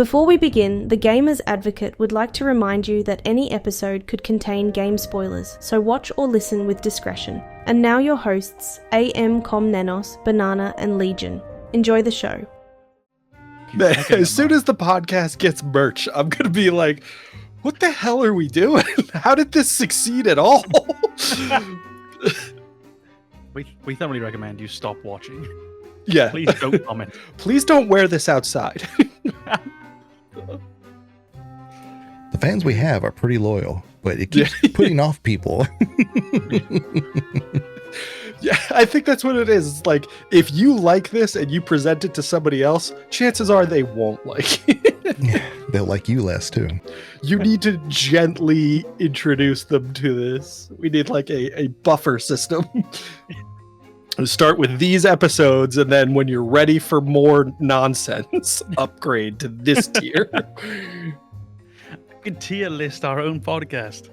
Before we begin, the Gamer's Advocate would like to remind you that any episode could contain game spoilers, so watch or listen with discretion. And now your hosts, AMKomnenos, Banana, and Legion. Enjoy the show. As soon as the podcast gets merch, I'm going to be like, what the hell are we doing? How did this succeed at all? We thoroughly recommend you stop watching. Yeah. Please don't comment. Please don't wear this outside. The fans we have are pretty loyal, but it keeps putting off people. Yeah, I think that's what it is. It's like, if you like this and you present it to somebody else, chances are they won't like it. Yeah, they'll like you less, too. You need to gently introduce them to this. We need like a buffer system. Start with these episodes, and then when you're ready for more nonsense, upgrade to this tier. We could tier list our own podcast.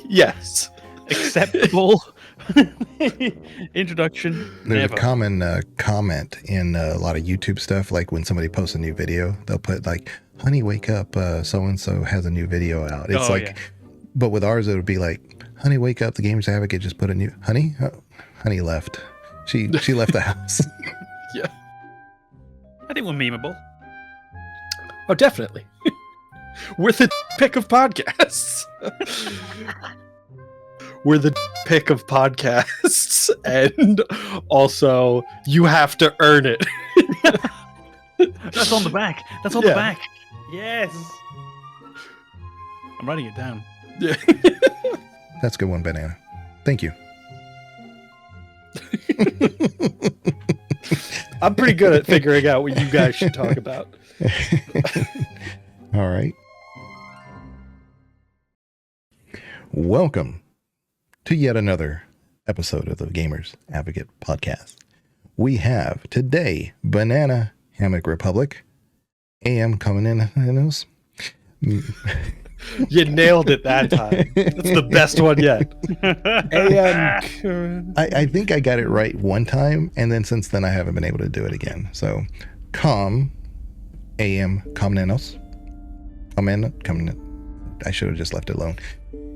Yes. Acceptable introduction. There's Never. a common comment in a lot of YouTube stuff, like when somebody posts a new video, they'll put like, honey, wake up, so-and-so has a new video out. It's but with ours, it would be like, honey, wake up, the Gamer's Advocate just put a new, honey? Oh, honey left. She left the house. Yeah. I think we're memeable. Oh, definitely. We're the pick of podcasts. We're the pick of podcasts, and also you have to earn it. That's on the back. That's on the back. Yes. I'm writing it down. Yeah. That's a good one, Banana. Thank you. I'm pretty good at figuring out what you guys should talk about. All right. Welcome to yet another episode of the Gamers Advocate podcast. We have today BananaHammockRepublic, AMKomnenos. You nailed it that time. That's the best one yet. I think I got it right one time, and then since then I haven't been able to do it again. So, AMKomnenos. I should have just left it alone.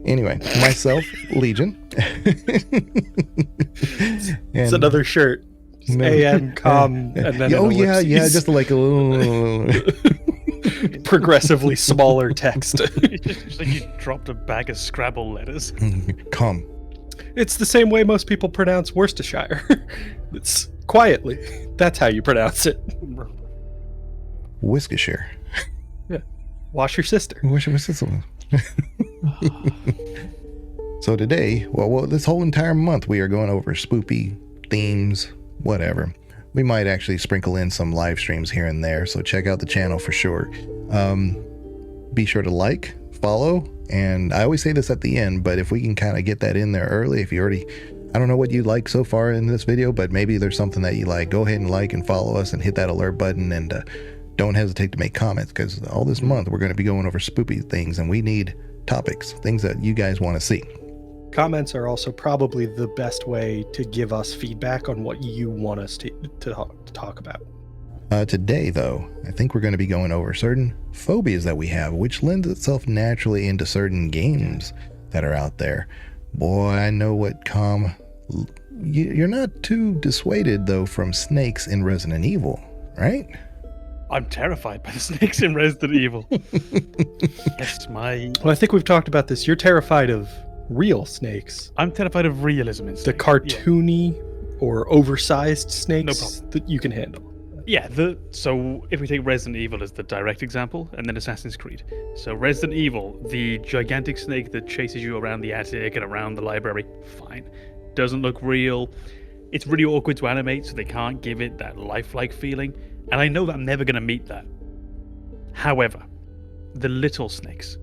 Anyway, myself, Legion. It's another shirt. AMCom, and then just like a little progressively smaller text. It's like you dropped a bag of Scrabble letters. Com. It's the same way most people pronounce Worcestershire. It's quietly. That's how you pronounce it. Worcestershire. Yeah. Wash your sister. Wash your sister. So today, well, this whole entire month, we are going over spoopy themes, whatever. We might actually sprinkle in some live streams here and there, so check out the channel for sure. Be sure to like, follow, and I always say this at the end, but if we can kind of get that in there early, if you already, I don't know what you like so far in this video, but maybe there's something that you like, go ahead and like and follow us and hit that alert button, and don't hesitate to make comments, because all this month we're going to be going over spoopy things, and we need topics, things that you guys want to see. Comments are also probably the best way to give us feedback on what you want us to talk about. Today, though, I think we're going to be going over certain phobias that we have, which lends itself naturally into certain games that are out there. Boy, I know what, you're not too dissuaded, though, from snakes in Resident Evil, right? I'm terrified by the snakes in Resident Evil. Yes, Well, I think we've talked about this. You're terrified of real snakes. I'm terrified of realism in snakes. The cartoony or oversized snakes that you can handle. Yeah, so if we take Resident Evil as the direct example, and then Assassin's Creed. So Resident Evil, the gigantic snake that chases you around the attic and around the library, fine. Doesn't look real. It's really awkward to animate, so they can't give it that lifelike feeling. And I know that I'm never going to meet that. However, the little snakes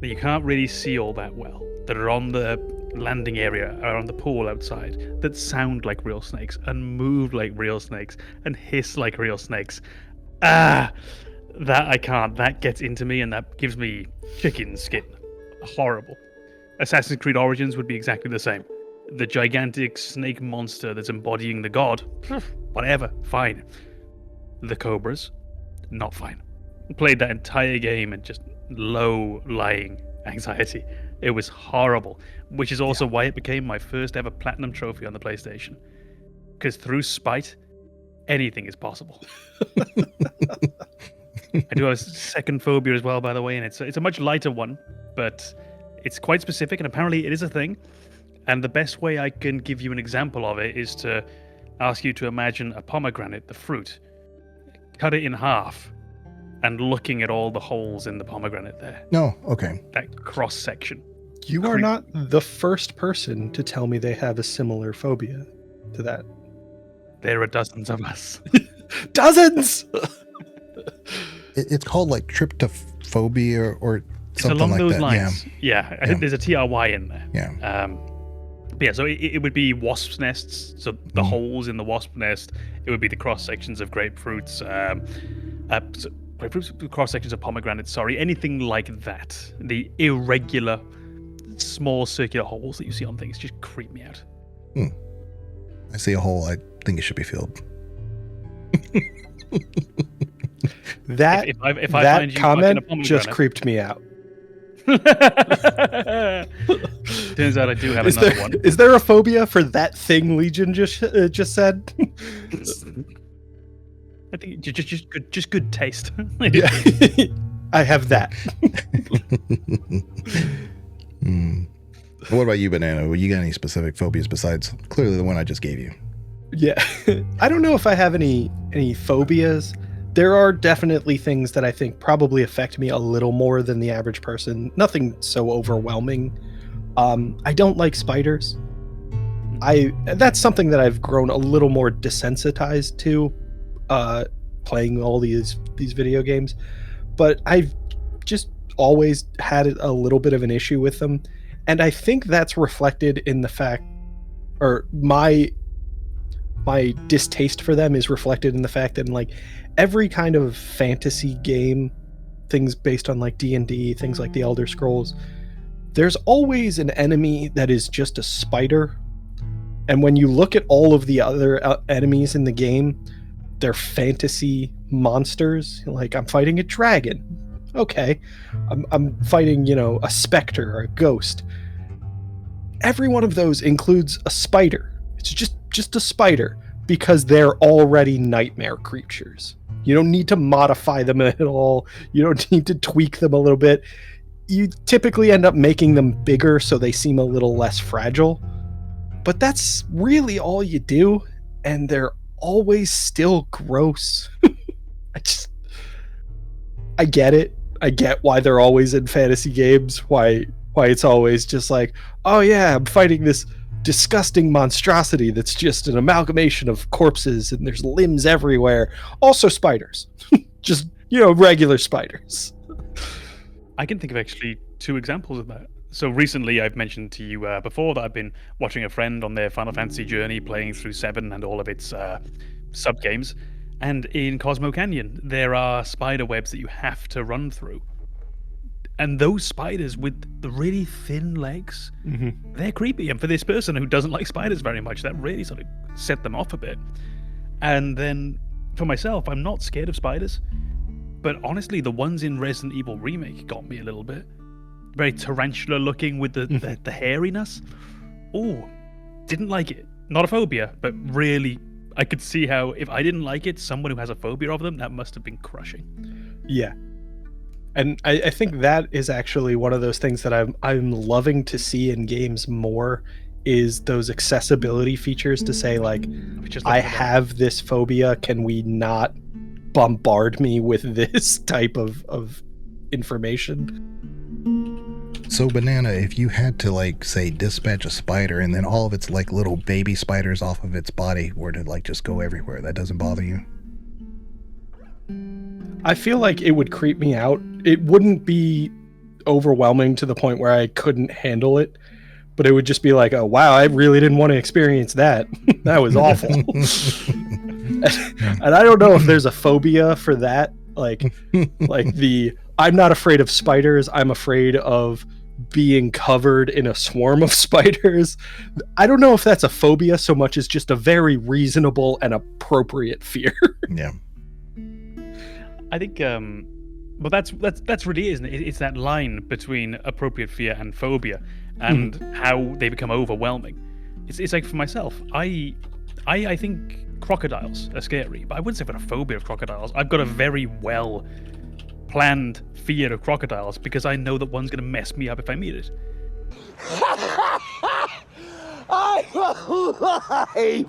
that you can't really see all that well, that are on the landing area or on the pool outside, that sound like real snakes and move like real snakes and hiss like real snakes. That I can't. That gets into me and that gives me chicken skin. Horrible. Assassin's Creed Origins would be exactly the same. The gigantic snake monster that's embodying the god, whatever, fine. The cobras, not fine. Played that entire game and just low-lying anxiety. It was horrible, which is also why it became my first ever platinum trophy on the PlayStation. Because through spite, anything is possible. I do have a second phobia as well, by the way, and it's a much lighter one, but it's quite specific, and apparently it is a thing. And the best way I can give you an example of it is to ask you to imagine a pomegranate, the fruit, cut it in half, and looking at all the holes in the pomegranate there. No, okay. That cross section. You are not the first person to tell me they have a similar phobia to that. There are dozens of us. Dozens! It's called like tryptophobia or something it's along like those that. lines. Yeah, I think there's a TRY in there. Yeah. But yeah, so it would be wasp nests. So the holes in the wasp nest. It would be the cross sections of grapefruits. Grapefruits, cross sections of pomegranates. Sorry, anything like that. The irregular, small circular holes that you see on things just creep me out. I see a hole. I think it should be filled. That if I find you comment fucking a just creeped me out. Turns out I do have another one. Is there a phobia for that thing Legion just said? I think just good taste. Yeah. I have that. What about you, Banana? You got any specific phobias besides clearly the one I just gave you? Yeah. I don't know if I have any phobias. There are definitely things that I think probably affect me a little more than the average person. Nothing so overwhelming. I don't like spiders. That's something that I've grown a little more desensitized to, playing all these video games. But I've just always had a little bit of an issue with them. And I think that's reflected in the fact, or my distaste for them is reflected in the fact that in like every kind of fantasy game, things based on like D&D, things like the Elder Scrolls, there's always an enemy that is just a spider. And when you look at all of the other enemies in the game, they're fantasy monsters. Like, I'm fighting a dragon. Okay. I'm fighting, a specter or a ghost. Every one of those includes a spider. It's just a spider, because they're already nightmare creatures. You don't need to modify them at all. You don't need to tweak them a little bit. You typically end up making them bigger so they seem a little less fragile. But that's really all you do, and they're always still gross. I get it. I get why they're always in fantasy games, why it's always just like, oh yeah, I'm fighting this disgusting monstrosity that's just an amalgamation of corpses and there's limbs everywhere. Also spiders. Just, regular spiders. I can think of actually 2 examples of that. So recently I've mentioned to you before that I've been watching a friend on their Final Fantasy journey, playing through 7 and all of its sub-games. And in Cosmo Canyon, there are spider webs that you have to run through. And those spiders with the really thin legs, they're creepy. And for this person who doesn't like spiders very much, that really sort of set them off a bit. And then for myself, I'm not scared of spiders. But honestly, the ones in Resident Evil Remake got me a little bit. Very tarantula looking with the hairiness. Oh, didn't like it. Not a phobia, but really, I could see how if I didn't like it, someone who has a phobia of them, that must have been crushing. Yeah. And I think that is actually one of those things that I'm loving to see in games more, is those accessibility features to say, like, I have this phobia, can we not bombard me with this type of information? So, Banana, if you had to, like, say, dispatch a spider and then all of its, like, little baby spiders off of its body were to, like, just go everywhere, that doesn't bother you? I feel like it would creep me out. It wouldn't be overwhelming to the point where I couldn't handle it, but it would just be like, oh, wow, I really didn't want to experience that. That was awful. And I don't know if there's a phobia for that. Like I'm not afraid of spiders. I'm afraid of being covered in a swarm of spiders. I don't know if that's a phobia so much as just a very reasonable and appropriate fear. Yeah. I think But that's really it, isn't it? It's that line between appropriate fear and phobia, and how they become overwhelming. It's like for myself, I think crocodiles are scary, but I wouldn't say I've got a phobia of crocodiles. I've got a very well planned fear of crocodiles because I know that one's going to mess me up if I meet it. I'm alive!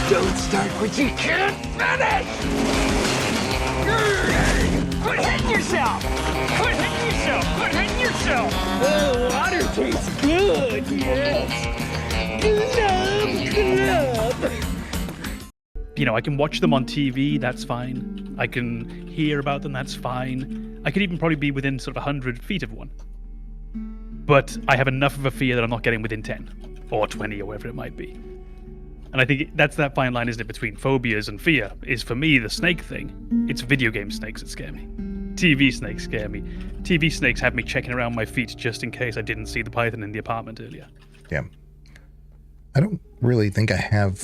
Don't start what you can't finish! Quit hitting yourself! Quit hitting yourself! Quit hitting yourself! Oh, water tastes good, yes! Glub, glub! I can watch them on TV, that's fine. I can hear about them, that's fine. I could even probably be within sort of 100 feet of one. But I have enough of a fear that I'm not getting within 10 or 20 or whatever it might be. And I think that's that fine line, isn't it, between phobias and fear, is for me the snake thing. It's video game snakes that scare me. TV snakes scare me. TV snakes have me checking around my feet just in case I didn't see the python in the apartment earlier. Yeah. I don't really think I have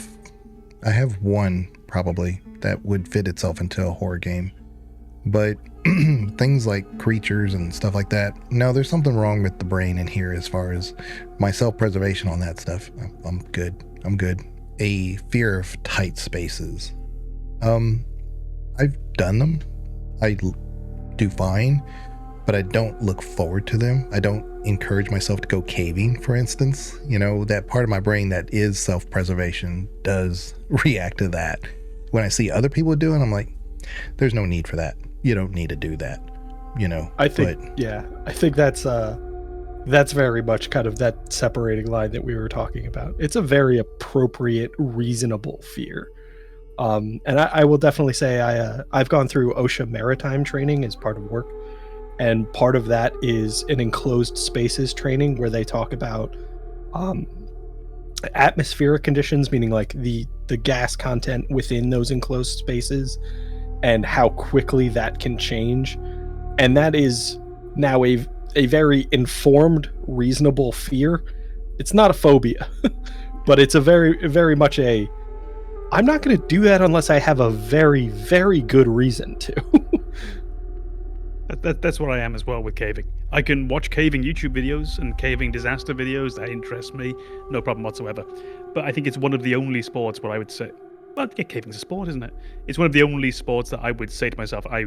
one probably that would fit itself into a horror game. But things like creatures and stuff like that, no, there's something wrong with the brain in here as far as my self-preservation on that stuff. I'm good. A fear of tight spaces. I've done them. I do fine, but I don't look forward to them. I don't encourage myself to go caving, for instance. That part of my brain that is self-preservation does react to that. When I see other people do it, I'm like, there's no need for that. You don't need to do that, I think that's very much kind of that separating line that we were talking about. It's a very appropriate, reasonable fear. And I will definitely say I've gone through OSHA maritime training as part of work. And part of that is an enclosed spaces training where they talk about atmospheric conditions, meaning like the gas content within those enclosed spaces and how quickly that can change. And that is now a very informed, reasonable fear. It's not a phobia, but it's a very, very much I'm not going to do that unless I have a very, very good reason to. That's what I am as well with caving. I can watch caving YouTube videos and caving disaster videos. That interest me. No problem whatsoever. But I think it's one of the only sports where I would say, well, yeah, caving's a sport, isn't it? It's one of the only sports that I would say to myself, I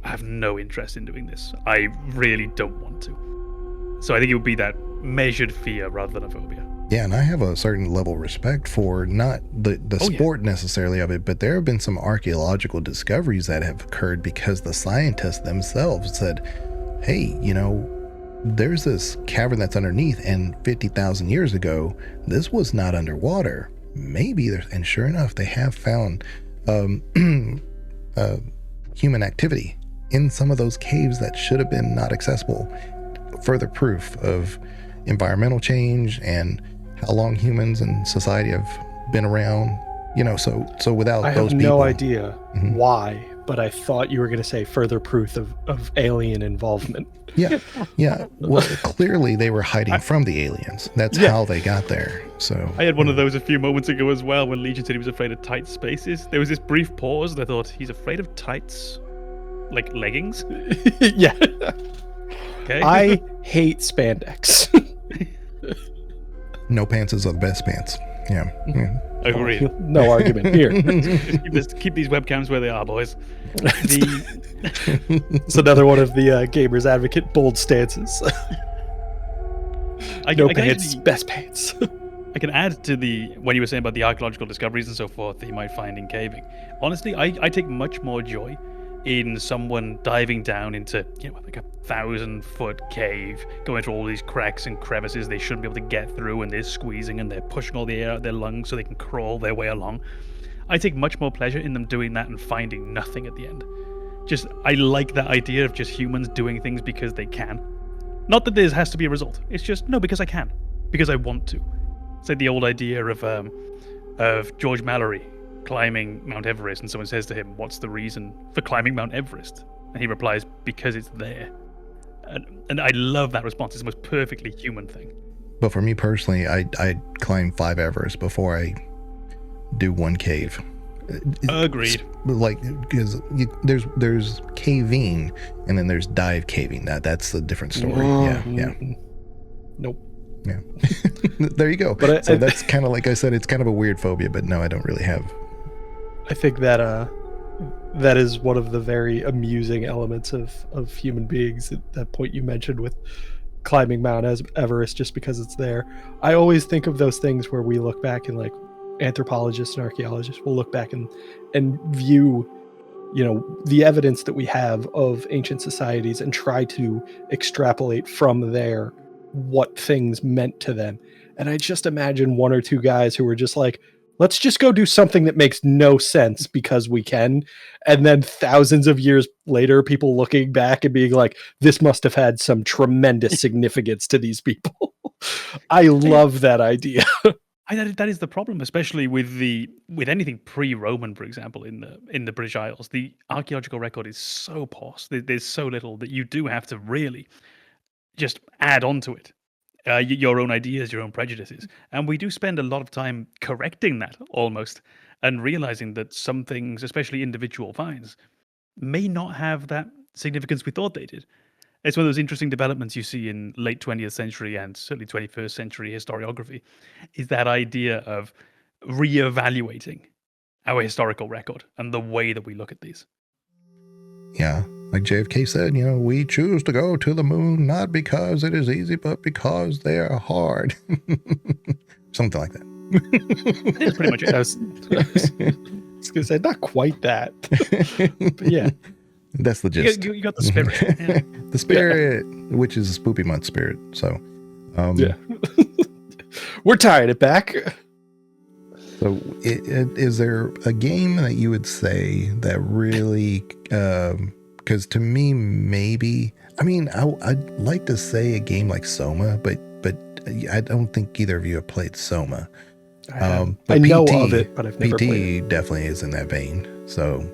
have no interest in doing this. I really don't want to. So I think it would be that measured fear rather than a phobia. Yeah, and I have a certain level of respect for not the sport necessarily of it, but there have been some archaeological discoveries that have occurred because the scientists themselves said, hey, there's this cavern that's underneath, and 50,000 years ago, this was not underwater. Maybe there's, and sure enough, they have found human activity in some of those caves that should have been not accessible. Further proof of environmental change and how long humans and society have been around. So without those people, I have no idea why, but I thought you were going to say further proof of alien involvement. Yeah. Well, clearly they were hiding from the aliens. That's how they got there. So I had one of those a few moments ago as well when Legion said he was afraid of tight spaces. There was this brief pause and I thought, he's afraid of tights? Like leggings? Yeah. Okay. I hate spandex. No pants is the best pants. Yeah. Agreed. No argument here. Keep these webcams where they are, boys. It's another one of the Gamers Advocate bold stances. No pants, best pants. I can add to when you were saying about the archaeological discoveries and so forth that you might find in caving. Honestly, I take much more joy in someone diving down into like 1,000-foot cave, going through all these cracks and crevices they shouldn't be able to get through, and they're squeezing and they're pushing all the air out of their lungs so they can crawl their way along. I take much more pleasure in them doing that and finding nothing at the end. I like that idea of just humans doing things because they can. Not that there has to be a result. It's just, no, because I can. Because I want to. It's like the old idea of George Mallory climbing Mount Everest, and someone says to him, "What's the reason for climbing Mount Everest?" And he replies, "Because it's there." And I love that response. It's the most perfectly human thing. But for me personally, I climb 5 Everest before I do one cave. Agreed. Like, because there's caving and then there's dive caving. That's a different story. Yeah. Nope. Yeah. There you go. But so that's kind of, like I said, it's kind of a weird phobia, but no, I don't really have. I think that that is one of the very amusing elements of human beings. That point you mentioned with climbing Mount Everest just because it's there. I always think of those things where we look back and, like, anthropologists and archaeologists will look back and view, the evidence that we have of ancient societies and try to extrapolate from there what things meant to them. And I just imagine 1 or 2 guys who were just like, let's just go do something that makes no sense because we can. And then thousands of years later, people looking back and being like, this must have had some tremendous significance to these people. I love that idea. That is the problem, especially with anything pre-Roman, for example, in the British Isles. The archaeological record is so porous. There's so little that you do have to really just add on to it. Your own ideas, your own prejudices. And we do spend a lot of time correcting that almost, and realizing that some things, especially individual finds, may not have that significance we thought they did. It's one of those interesting developments you see in late 20th century and certainly 21st century historiography, is that idea of reevaluating our historical record and the way that we look at these. Yeah. Like JFK said, we choose to go to the moon not because it is easy, but because they are hard. Something like that. That's pretty much it. I was going to say, not quite that. But yeah. That's the gist. You got the spirit. Yeah. The spirit, which is a spoopy month spirit. So, yeah. We're tying it back. So is there a game that you would say that really, because to me, maybe, I'd like to say a game like Soma, but I don't think either of you have played Soma. But I know of it, but I've never played it. Definitely is in that vein. So,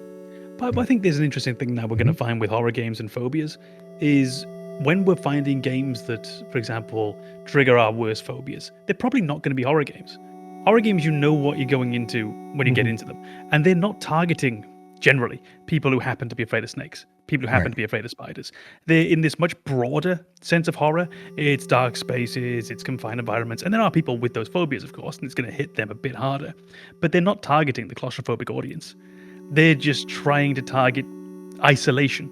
but I think there's an interesting thing now we're going to find with horror games and phobias is when we're finding games that, for example, trigger our worst phobias, they're probably not going to be horror games. Horror games, you know what you're going into when you get into them. And they're not targeting, generally, people who happen to be afraid of snakes, people who happen to be afraid of spiders. They're in this much broader sense of horror. It's dark spaces, it's confined environments. And there are people with those phobias, of course, and it's going to hit them a bit harder. But they're not targeting the claustrophobic audience. They're just trying to target isolation.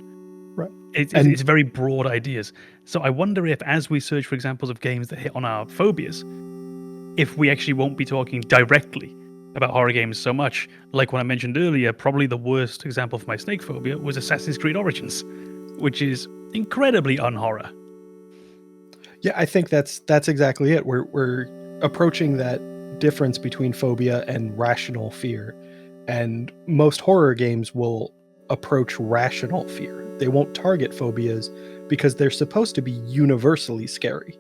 Right. It's very broad ideas. So I wonder if, as we search for examples of games that hit on our phobias, if we actually won't be talking directly about horror games so much. Like when I mentioned earlier, probably the worst example for my snake phobia was Assassin's Creed Origins, which is incredibly unhorror. Yeah, I think that's exactly it. We're approaching that difference between phobia and rational fear. And most horror games will approach rational fear. They won't target phobias because they're supposed to be universally scary.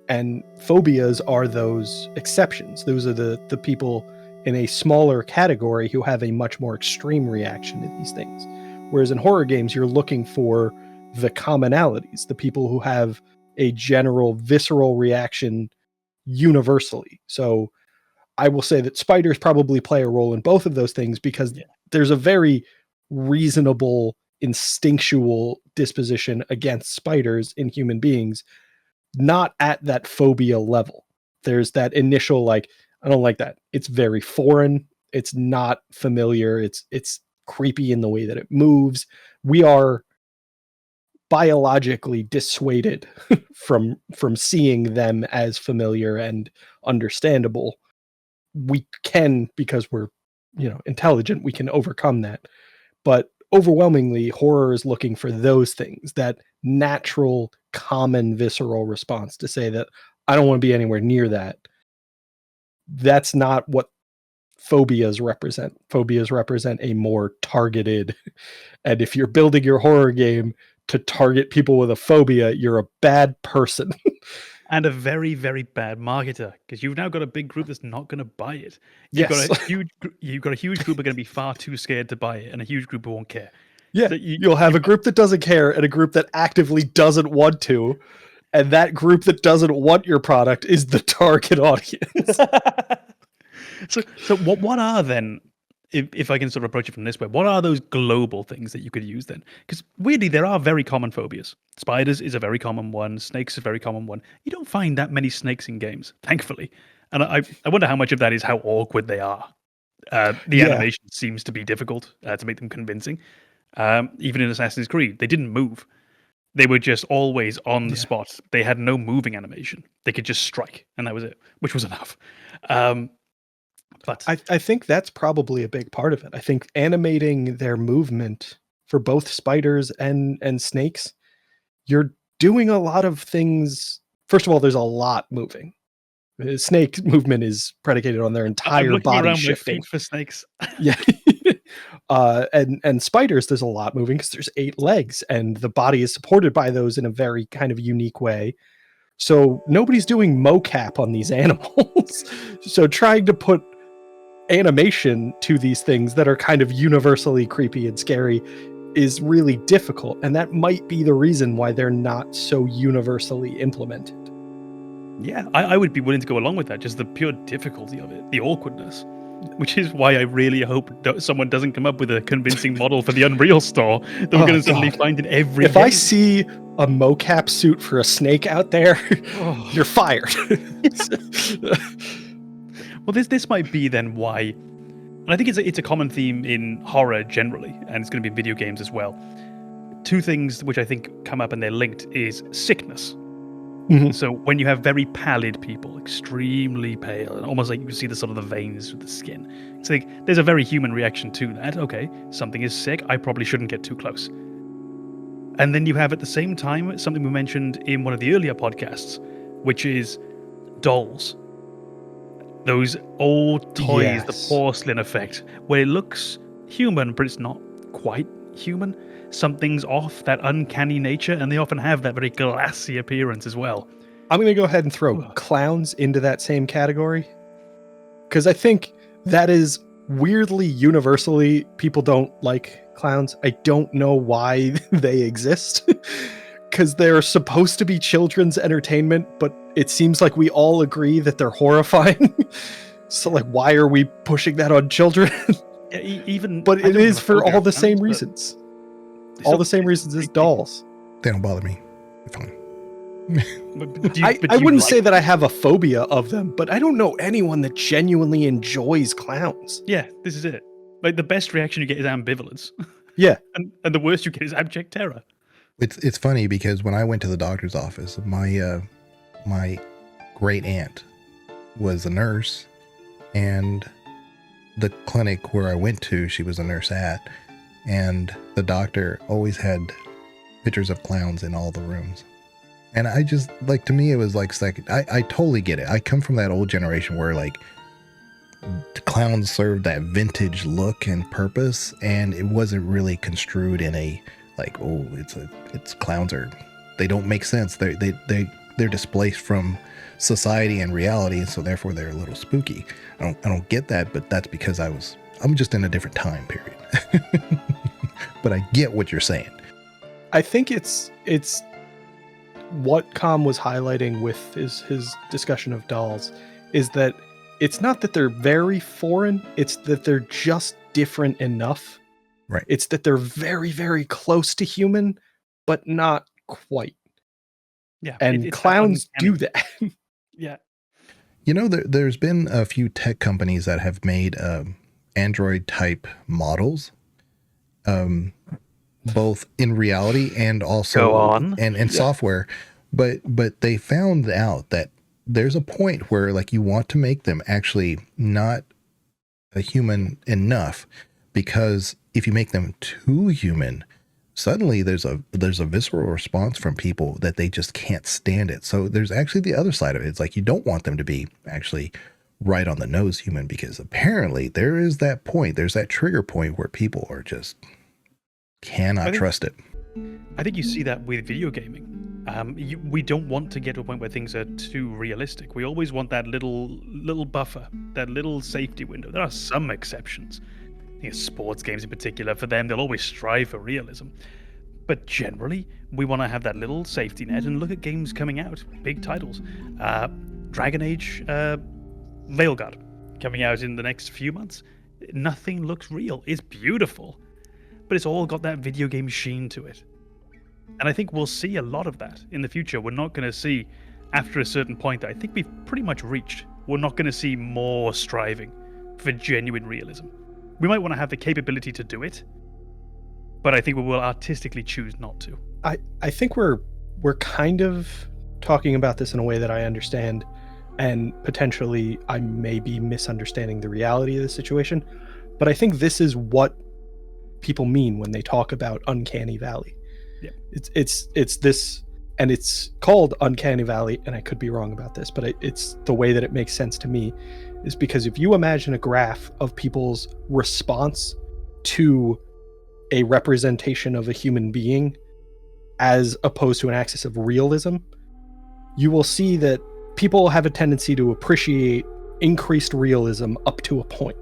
And phobias are those exceptions. Those are the people in a smaller category who have a much more extreme reaction to these things. Whereas in horror games, you're looking for the commonalities, the people who have a general visceral reaction universally. So I will say that spiders probably play a role in both of those things because there's a very reasonable instinctual disposition against spiders in human beings, not at that phobia level. There's that initial, like, I don't like that. It's very foreign. It's not familiar. It's creepy in the way that it moves. We are biologically dissuaded from seeing them as familiar and understandable. We can, because we're, intelligent, we can overcome that. But overwhelmingly, horror is looking for those things, that natural, common, visceral response to say that I don't want to be anywhere near that. That's not what phobias represent. Phobias represent a more targeted, and if you're building your horror game to target people with a phobia, you're a bad person. And a very, very bad marketer, because you've now got a big group that's not going to buy it. You've Yes. got a huge group are going to be far too scared to buy it, and a huge group who won't care. Yeah, So you'll have a group that doesn't care and a group that actively doesn't want to, and that group that doesn't want your product is the target audience. So what are then, if I can sort of approach it from this way, what are those global things that you could use then? Because weirdly, there are very common phobias. Spiders is a very common one. Snakes is a very common one. You don't find that many snakes in games, thankfully. And I wonder how much of that is how awkward they are. The animation seems to be difficult to make them convincing. Even in Assassin's Creed, they didn't move. They were just always on the spot. They had no moving animation. They could just strike, and that was it, which was enough. But I think that's probably a big part of it. I think animating their movement for both spiders and snakes, you're doing a lot of things. First of all, there's a lot moving. Snake movement is predicated on their I'm entire looking body around shifting. my feet for snakes. Yeah. And spiders, there's a lot moving because there's 8 legs and the body is supported by those in a very kind of unique way. So nobody's doing mocap on these animals. So trying to put animation to these things that are kind of universally creepy and scary is really difficult. And that might be the reason why they're not so universally implemented. Yeah, I would be willing to go along with that. Just the pure difficulty of it, the awkwardness. Which is why I really hope someone doesn't come up with a convincing model for the Unreal Store that we're going to suddenly find in every If game. I see a mocap suit for a snake out there, you're fired. Well, this might be then why, and I think it's a common theme in horror generally, and it's going to be in video games as well. 2 things which I think come up and they're linked is sickness. Mhm. So when you have very pallid people, extremely pale, and almost like you can see the sort of the veins with the skin. It's like there's a very human reaction to that. Okay, something is sick. I probably shouldn't get too close. And then you have at the same time something we mentioned in one of the earlier podcasts, which is dolls. Those old toys, the Yes. porcelain effect, where it looks human, but it's not quite human. Something's off, that uncanny nature, and they often have that very glassy appearance as well. I'm going to go ahead and throw clowns into that same category. Because I think that is weirdly universally, people don't like clowns. I don't know why they exist. Because they're supposed to be children's entertainment, but it seems like we all agree that they're horrifying. So, like, why are we pushing that on children? Yeah, But I it don't is have a for phobia all of the clowns, same but reasons. they're All so the same reasons as creepy. dolls. They don't bother me. They're fine. But do I you wouldn't like say that I have a phobia of them, but I don't know anyone that genuinely enjoys clowns. Yeah, this is it. Like the best reaction you get is ambivalence, Yeah. and the worst you get is abject terror. It's funny because when I went to the doctor's office, my great aunt was a nurse, and the clinic where I went to, she was a nurse at, and the doctor always had pictures of clowns in all the rooms. And I just, like, to me, it was like second. I totally get it. I come from that old generation where, like, the clowns served that vintage look and purpose, and it wasn't really construed in a, like, oh, it's clowns they don't make sense. They're displaced from society and reality, and so therefore they're a little spooky. I don't get that, but that's because I'm just in a different time period. But I get what you're saying. I think it's what Com was highlighting with his discussion of dolls is that it's not that they're very foreign, it's that they're just different enough. Right. It's that they're very, very close to human, but not quite. Yeah, And it's that clowns do uncanny- that. Yeah, You know, there's been a few tech companies that have made Android type models, both in reality and also Go on. and software. But they found out that there's a point where, like, you want to make them actually not a human enough, because if you make them too human, suddenly there's a visceral response from people that they just can't stand it. So there's actually the other side of it. It's like you don't want them to be actually right on the nose human, because apparently there is that point, there's that trigger point where people are just cannot trust it. I think you see that with video gaming. We don't want to get to a point where things are too realistic. We always want that little buffer, that little safety window. There are some exceptions. I think sports games in particular, for them, they'll always strive for realism. But generally, we want to have that little safety net and look at games coming out, big titles. Dragon Age Veilguard coming out in the next few months. Nothing looks real. It's beautiful, but it's all got that video game sheen to it. And I think we'll see a lot of that in the future. We're not going to see, after a certain point that I think we've pretty much reached, we're not going to see more striving for genuine realism. We might want to have the capability to do it, but I think we will artistically choose not to. I think we're kind of talking about this in a way that I understand, and potentially I may be misunderstanding the reality of the situation, but I think this is what people mean when they talk about Uncanny Valley. Yeah. It's this, and it's called Uncanny Valley, and I could be wrong about this, but it's the way that it makes sense to me is because if you imagine a graph of people's response to a representation of a human being as opposed to an axis of realism, you will see that people have a tendency to appreciate increased realism up to a point.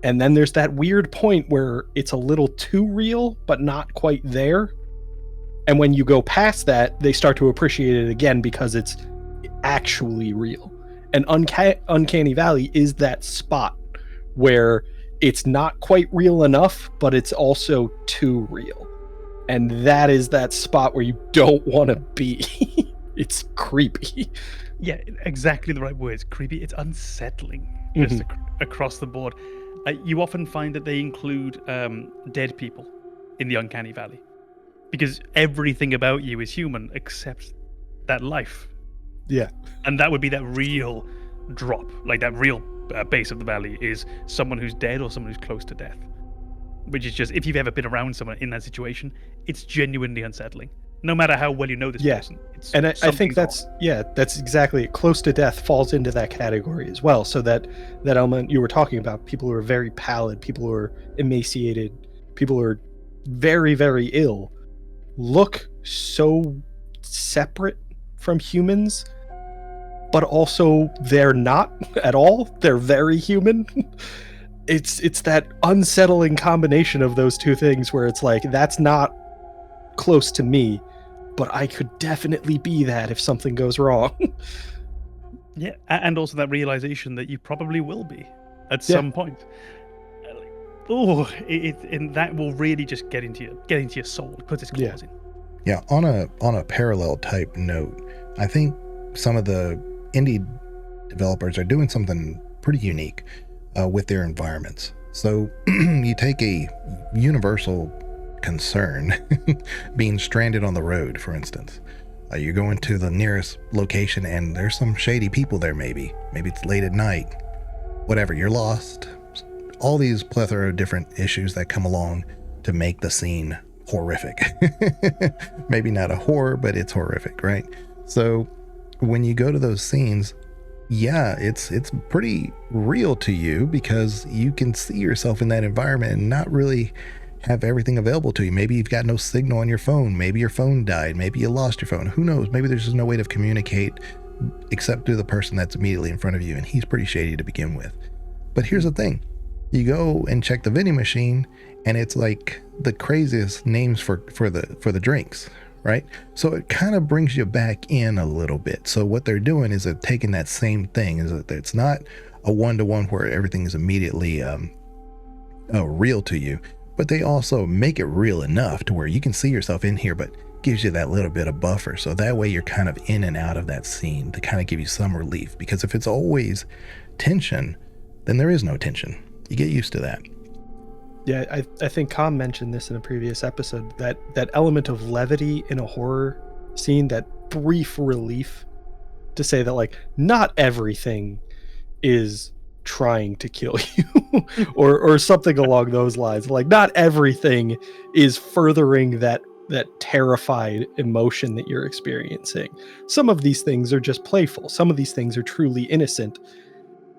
And then there's that weird point where it's a little too real, but not quite there. And when you go past that, they start to appreciate it again because it's actually real. And Uncanny Valley is that spot where it's not quite real enough, but it's also too real. And that is that spot where you don't want to be. It's creepy. Yeah, exactly the right words. Creepy. It's unsettling just across the board. You often find that they include dead people in the Uncanny Valley because everything about you is human except that life. Yeah. And that would be that real drop, like that real base of the valley is someone who's dead or someone who's close to death. Which is just, if you've ever been around someone in that situation, it's genuinely unsettling. No matter how well you know this person. And I think that's exactly it. Close to death falls into that category as well. So that element you were talking about, people who are very pallid, people who are emaciated, people who are very, very ill, look so separate from humans, but also they're not at all. They're very human. It's that unsettling combination of those two things where it's like, that's not close to me, but I could definitely be that if something goes wrong. Yeah, and also that realization that you probably will be at some point. And that will really just get into your soul, put its claws in. Yeah, on a parallel type note, I think some of the indie developers are doing something pretty unique with their environments. So you take a universal concern, being stranded on the road, for instance. You're going to the nearest location and there's some shady people there, maybe it's late at night, whatever, you're lost. All these plethora of different issues that come along to make the scene horrific. Maybe not a horror, but it's horrific, right? So when you go to those scenes, yeah, it's pretty real to you because you can see yourself in that environment and not really have everything available to you. Maybe you've got no signal on your phone. Maybe your phone died. Maybe you lost your phone. Who knows? Maybe there's just no way to communicate except through the person that's immediately in front of you, and he's pretty shady to begin with. But here's the thing. You go and check the vending machine and it's like the craziest names for the drinks, right? So it kind of brings you back in a little bit. So what they're doing is they're taking that same thing, is that it's not a one-to-one where everything is immediately real to you, but they also make it real enough to where you can see yourself in here, but gives you that little bit of buffer. So that way you're kind of in and out of that scene to kind of give you some relief. Because if it's always tension, then there is no tension. You get used to that. Yeah, I think Com mentioned this in a previous episode, that element of levity in a horror scene, that brief relief to say that, like, not everything is trying to kill you or something along those lines. Like, not everything is furthering that terrified emotion that you're experiencing. Some of these things are just playful. Some of these things are truly innocent,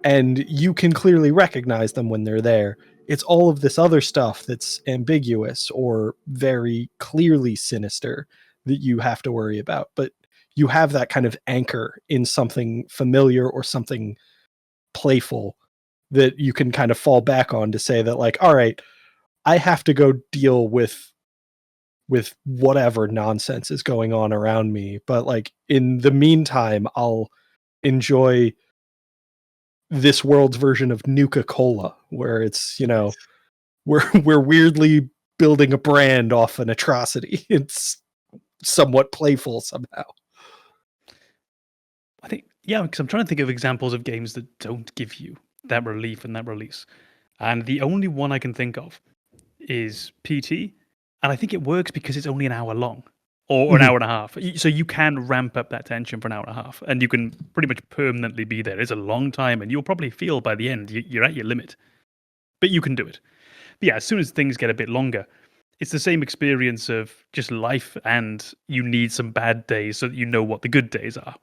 and you can clearly recognize them when they're there. It's all of this other stuff that's ambiguous or very clearly sinister that you have to worry about, but you have that kind of anchor in something familiar or something playful that you can kind of fall back on to say that, like, all right, I have to go deal with whatever nonsense is going on around me, but like in the meantime, I'll enjoy this world's version of Nuka-Cola, where it's, you know, we're weirdly building a brand off an atrocity. It's somewhat playful somehow. I think, yeah, because I'm trying to think of examples of games that don't give you that relief and that release. And the only one I can think of is PT. And I think it works because it's only an hour long or an hour and a half. So you can ramp up that tension for an hour and a half and you can pretty much permanently be there. It's a long time and you'll probably feel by the end you're at your limit. But you can do it. But yeah, as soon as things get a bit longer, it's the same experience of just life, and you need some bad days so that you know what the good days are.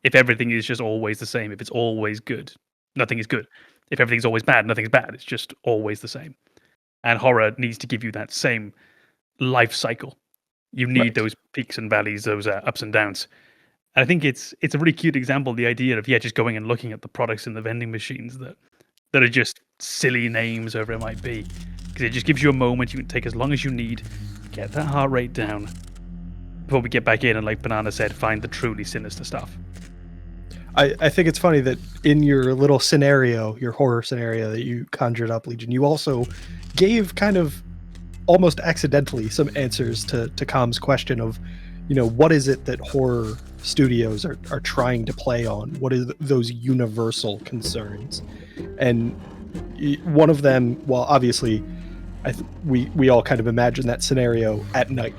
If everything is just always the same, if it's always good, nothing is good. If everything's always bad, nothing's bad. It's just always the same. And horror needs to give you that same life cycle. You need those peaks and valleys, those ups and downs. And I think it's a really cute example, the idea of, just going and looking at the products in the vending machines that are just silly names, whatever it might be. Because it just gives you a moment you can take as long as you need, get that heart rate down, before we get back in and, like Banana said, find the truly sinister stuff. I think it's funny that in your little scenario, your horror scenario that you conjured up, Legion, you also gave kind of almost accidentally some answers to Com's question of, you know, what is it that horror studios are trying to play on? What is those universal concerns? And one of them, well, obviously, we all kind of imagine that scenario at night.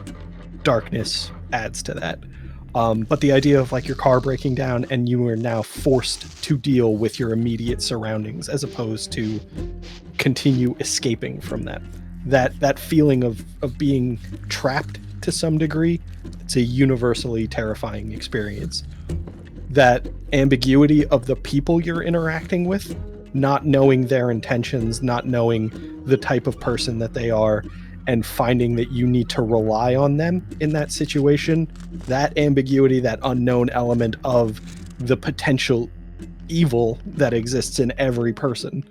Darkness adds to that. But the idea of like your car breaking down and you are now forced to deal with your immediate surroundings as opposed to continue escaping from that. That feeling of being trapped to some degree, it's a universally terrifying experience. That ambiguity of the people you're interacting with, not knowing their intentions, not knowing the type of person that they are, and finding that you need to rely on them in that situation, that ambiguity, that unknown element of the potential evil that exists in every person,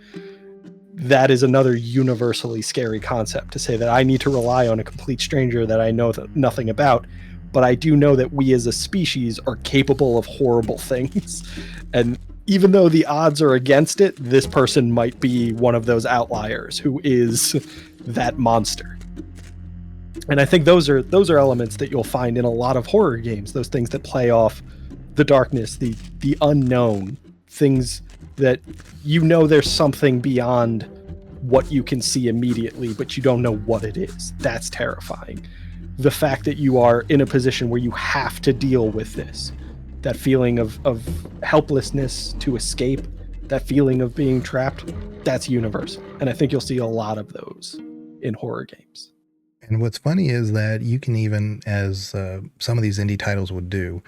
that is another universally scary concept, to say that I need to rely on a complete stranger that I know nothing about, but I do know that we as a species are capable of horrible things. And even though the odds are against it, this person might be one of those outliers who is that monster. And I think those are elements that you'll find in a lot of horror games, those things that play off the darkness, the unknown, things that you know there's something beyond what you can see immediately, but you don't know what it is. That's terrifying. The fact that you are in a position where you have to deal with this, that feeling of helplessness to escape, that feeling of being trapped, that's universal. And I think you'll see a lot of those in horror games. And what's funny is that you can even, as some of these indie titles would do,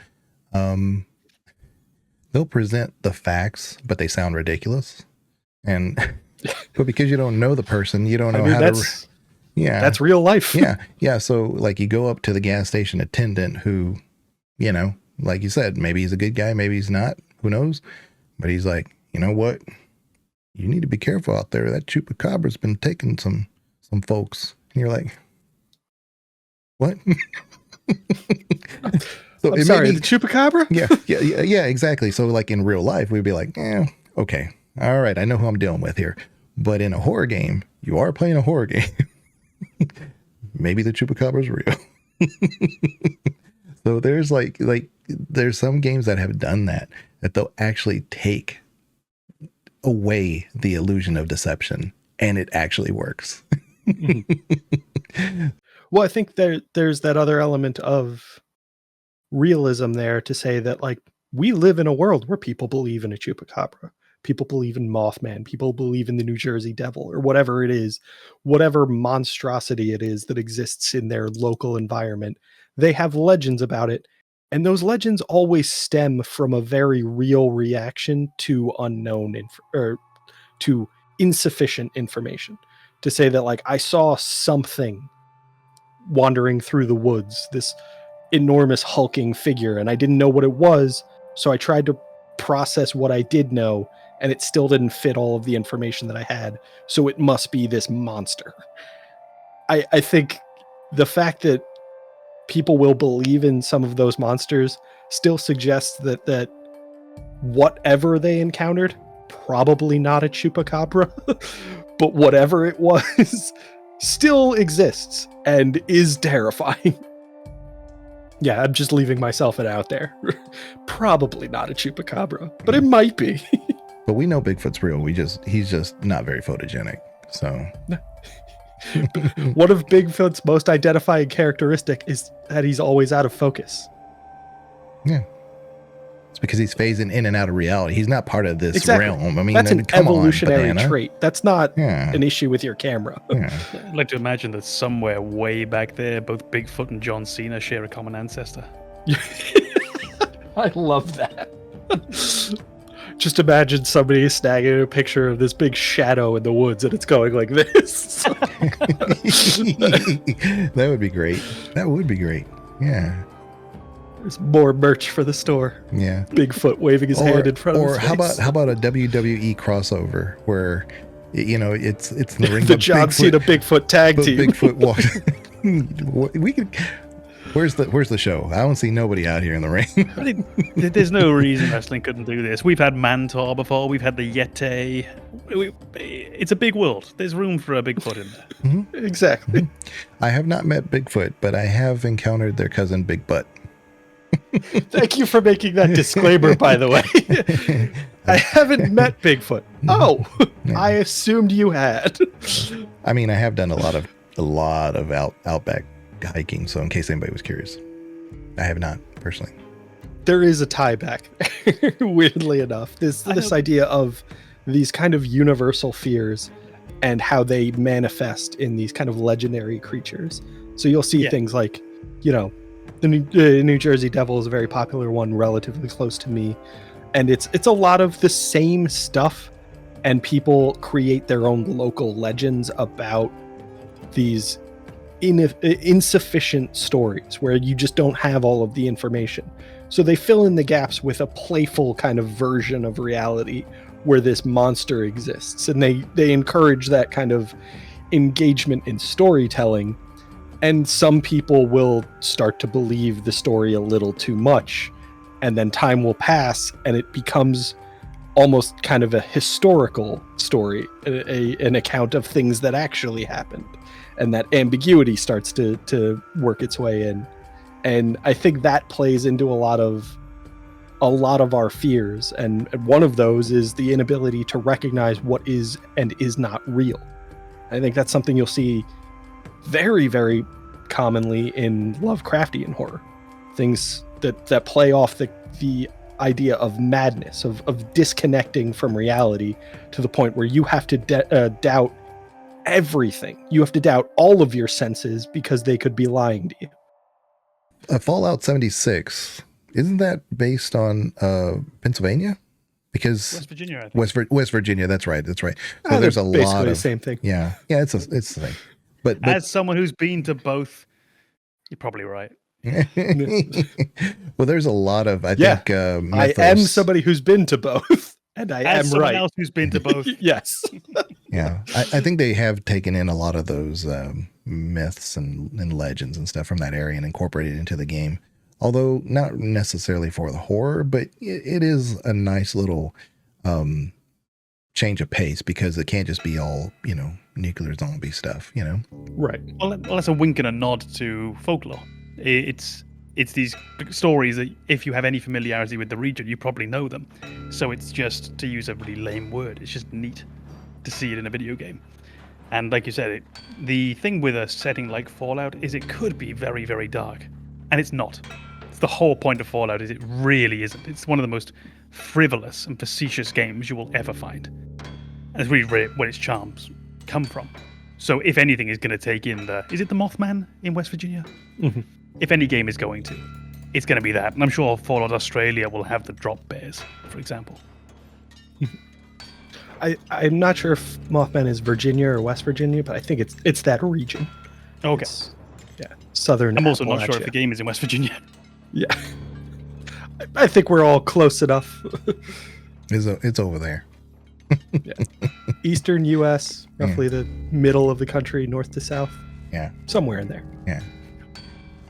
they'll present the facts, but they sound ridiculous. And but because you don't know the person, you don't know how to. Yeah, that's real life. Yeah. So like you go up to the gas station attendant who, you know, like you said, maybe he's a good guy, maybe he's not. Who knows? But he's like, you know what? You need to be careful out there. That chupacabra's been taking some folks. And you're like, what? So I'm sorry, the chupacabra? Yeah, exactly. So like in real life, we'd be like, okay, all right, I know who I'm dealing with here. But in a horror game, you are playing a horror game. Maybe the chupacabra's real. So there's like there's some games that have done that they'll actually take away the illusion of deception, and it actually works. Well, I think there's that other element of realism there to say that, like, we live in a world where people believe in a chupacabra. People believe in Mothman. People believe in the New Jersey Devil, or whatever it is, whatever monstrosity it is that exists in their local environment. They have legends about it. And those legends always stem from a very real reaction to unknown or to insufficient information. To say that, like, I saw something wandering through the woods, this enormous hulking figure, and I didn't know what it was, so I tried to process what I did know, and it still didn't fit all of the information that I had, so it must be this monster. I think the fact that people will believe in some of those monsters still suggests that whatever they encountered, probably not a chupacabra, but whatever it was, still exists and is terrifying. Yeah, I'm just leaving myself it out there. Probably not a chupacabra, but it might be. But we know Bigfoot's real. He's just not very photogenic. So one of Bigfoot's most identifying characteristic is that he's always out of focus. Yeah. It's because he's phasing in and out of reality. He's not part of this realm. I mean, that's an evolutionary on, trait. That's not an issue with your camera. Yeah. I'd like to imagine that somewhere way back there, both Bigfoot and John Cena share a common ancestor. I love that. Just imagine somebody snagging a picture of this big shadow in the woods and it's going like this. That would be great. That would be great. Yeah. There's more merch for the store. Yeah. Bigfoot waving his hand in front of his face. Or how about a WWE crossover where, you know, it's in the ring. The John Cena Bigfoot tag team. Bigfoot walks. We could. Where's the show? I don't see nobody out here in the ring. There's no reason wrestling couldn't do this. We've had Mantor before. We've had the Yeti. It's a big world. There's room for a Bigfoot in there. Mm-hmm. Exactly. Mm-hmm. I have not met Bigfoot, but I have encountered their cousin Big Butt. Thank you for making that disclaimer, by the way. I haven't met Bigfoot. Oh, yeah. I assumed you had. I mean, I have done a lot of outback hiking, so in case anybody was curious, I have not personally. There is a tie back, weirdly enough. This idea of these kind of universal fears and how they manifest in these kind of legendary creatures. So you'll see things like, you know, the New Jersey Devil is a very popular one, relatively close to me, and it's a lot of the same stuff, and people create their own local legends about these insufficient stories where you just don't have all of the information. So they fill in the gaps with a playful kind of version of reality where this monster exists, and they encourage that kind of engagement in storytelling. And some people will start to believe the story a little too much, and then time will pass and it becomes almost kind of a historical story, an account of things that actually happened, and that ambiguity starts to work its way in. And I think that plays into a lot of our fears, and one of those is the inability to recognize what is and is not real. I think that's something you'll see very, very commonly in Lovecraftian horror. Things that play off the idea of madness, of disconnecting from reality to the point where you have to doubt everything. You have to doubt all of your senses because they could be lying to you. Fallout 76, isn't that based on Pennsylvania? Because West Virginia, I think. West Virginia, that's right. So there's a lot of the same thing. Yeah, it's the thing. But as someone who's been to both, you're probably right. Well, there's a lot of I think I am somebody who's been to both, and I am someone right. else who's been to both. Yes. Yeah, I think they have taken in a lot of those myths and legends and stuff from that area and incorporated into the game. Although not necessarily for the horror, but it is a nice little change of pace, because it can't just be all, you know, nuclear zombie stuff, you know? Right. Well, that's a wink and a nod to folklore. It's these stories that if you have any familiarity with the region, you probably know them. So it's just, to use a really lame word, it's just neat to see it in a video game. And like you said, the thing with a setting like Fallout is it could be very, very dark. And it's not. It's the whole point of Fallout is it really isn't. It's one of the most frivolous and facetious games you will ever find. And it's really where its charms come from. So if anything is going to take in is it the Mothman in West Virginia? Mm-hmm. If any game is going to, it's going to be that. And I'm sure Fallout Australia will have the drop bears, for example. I'm not sure if Mothman is Virginia or West Virginia, but I think it's that region. Okay. Southern I'm also not sure Appalachia. if the game is in West Virginia. Yeah. I think we're all close enough. It's over there. Eastern U.S., roughly the middle of the country, north to south. Yeah. Somewhere in there. Yeah.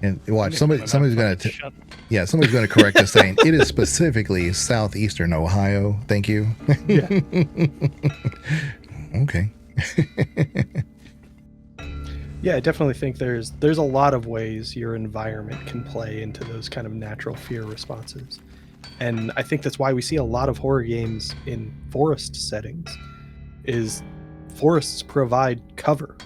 And watch, My mouth somebody's gonna fucking shut. somebody's gonna correct us saying it is specifically southeastern Ohio. Thank you. Yeah. Okay. Yeah, I definitely think there's a lot of ways your environment can play into those kind of natural fear responses. And I think that's why we see a lot of horror games in forest settings, is forests provide cover.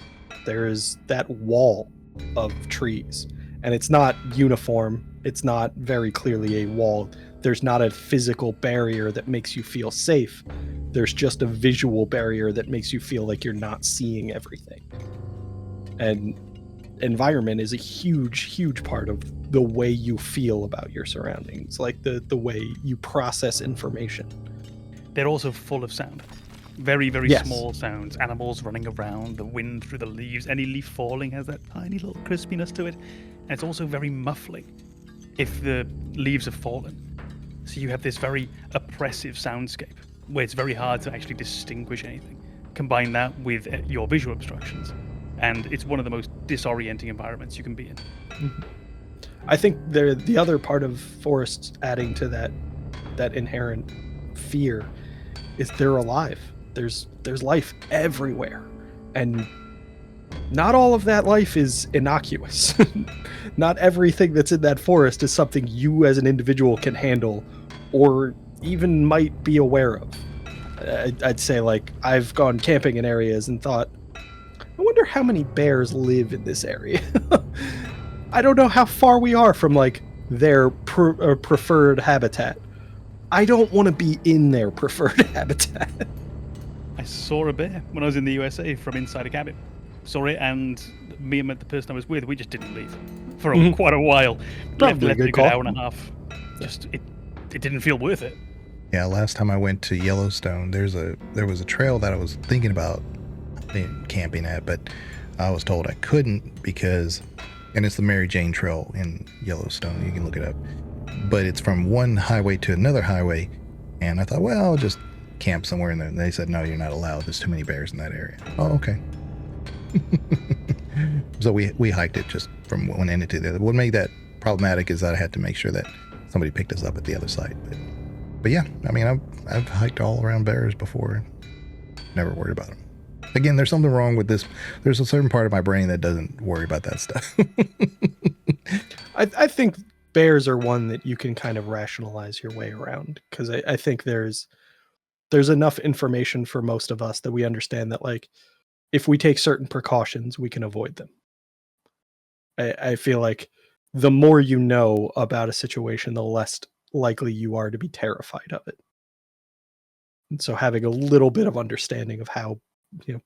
There is that wall of trees, and it's not uniform. It's not very clearly a wall. There's not a physical barrier that makes you feel safe. There's just a visual barrier that makes you feel like you're not seeing everything. And environment is a huge part of the way you feel about your surroundings, like the way you process information. They're also full of sound. Very, very Yes. small sounds. Animals running around, the wind through the leaves. Any leaf falling has that tiny little crispiness to it. And it's also very muffling if the leaves have fallen. So you have this very oppressive soundscape where it's very hard to actually distinguish anything. Combine that with your visual obstructions, and it's one of the most disorienting environments you can be in. I think the other part of forests adding to that inherent fear is they're alive. There's life everywhere, and not all of that life is innocuous. Not everything that's in that forest is something you as an individual can handle or even might be aware of. I'd say, like, I've gone camping in areas and thought, I wonder how many bears live in this area. I don't know how far we are from, like, their preferred habitat. I don't want to be in their preferred habitat. I saw a bear when I was in the USA from inside a cabin. Saw it, and me and the person I was with, we just didn't leave for quite a while. Probably a good a good call. hour and a half. Just it didn't feel worth it. Yeah, last time I went to Yellowstone, there was a trail that I was thinking about camping at, but I was told I couldn't because, and it's the Mary Jane Trail in Yellowstone. You can look it up, but it's from one highway to another highway, and I thought, well, I'll just camp somewhere in there. And they said, no, you're not allowed. There's too many bears in that area. Oh, okay. So we hiked it just from one end to the other. What made that problematic is that I had to make sure that somebody picked us up at the other side. But yeah, I mean, I've hiked all around bears before. Never worried about them. Again, there's something wrong with this. There's a certain part of my brain that doesn't worry about that stuff. I think bears are one that you can kind of rationalize your way around, because I think there's enough information for most of us that we understand that, like, if we take certain precautions, we can avoid them. I feel like the more you know about a situation, the less likely you are to be terrified of it. And so having a little bit of understanding of how,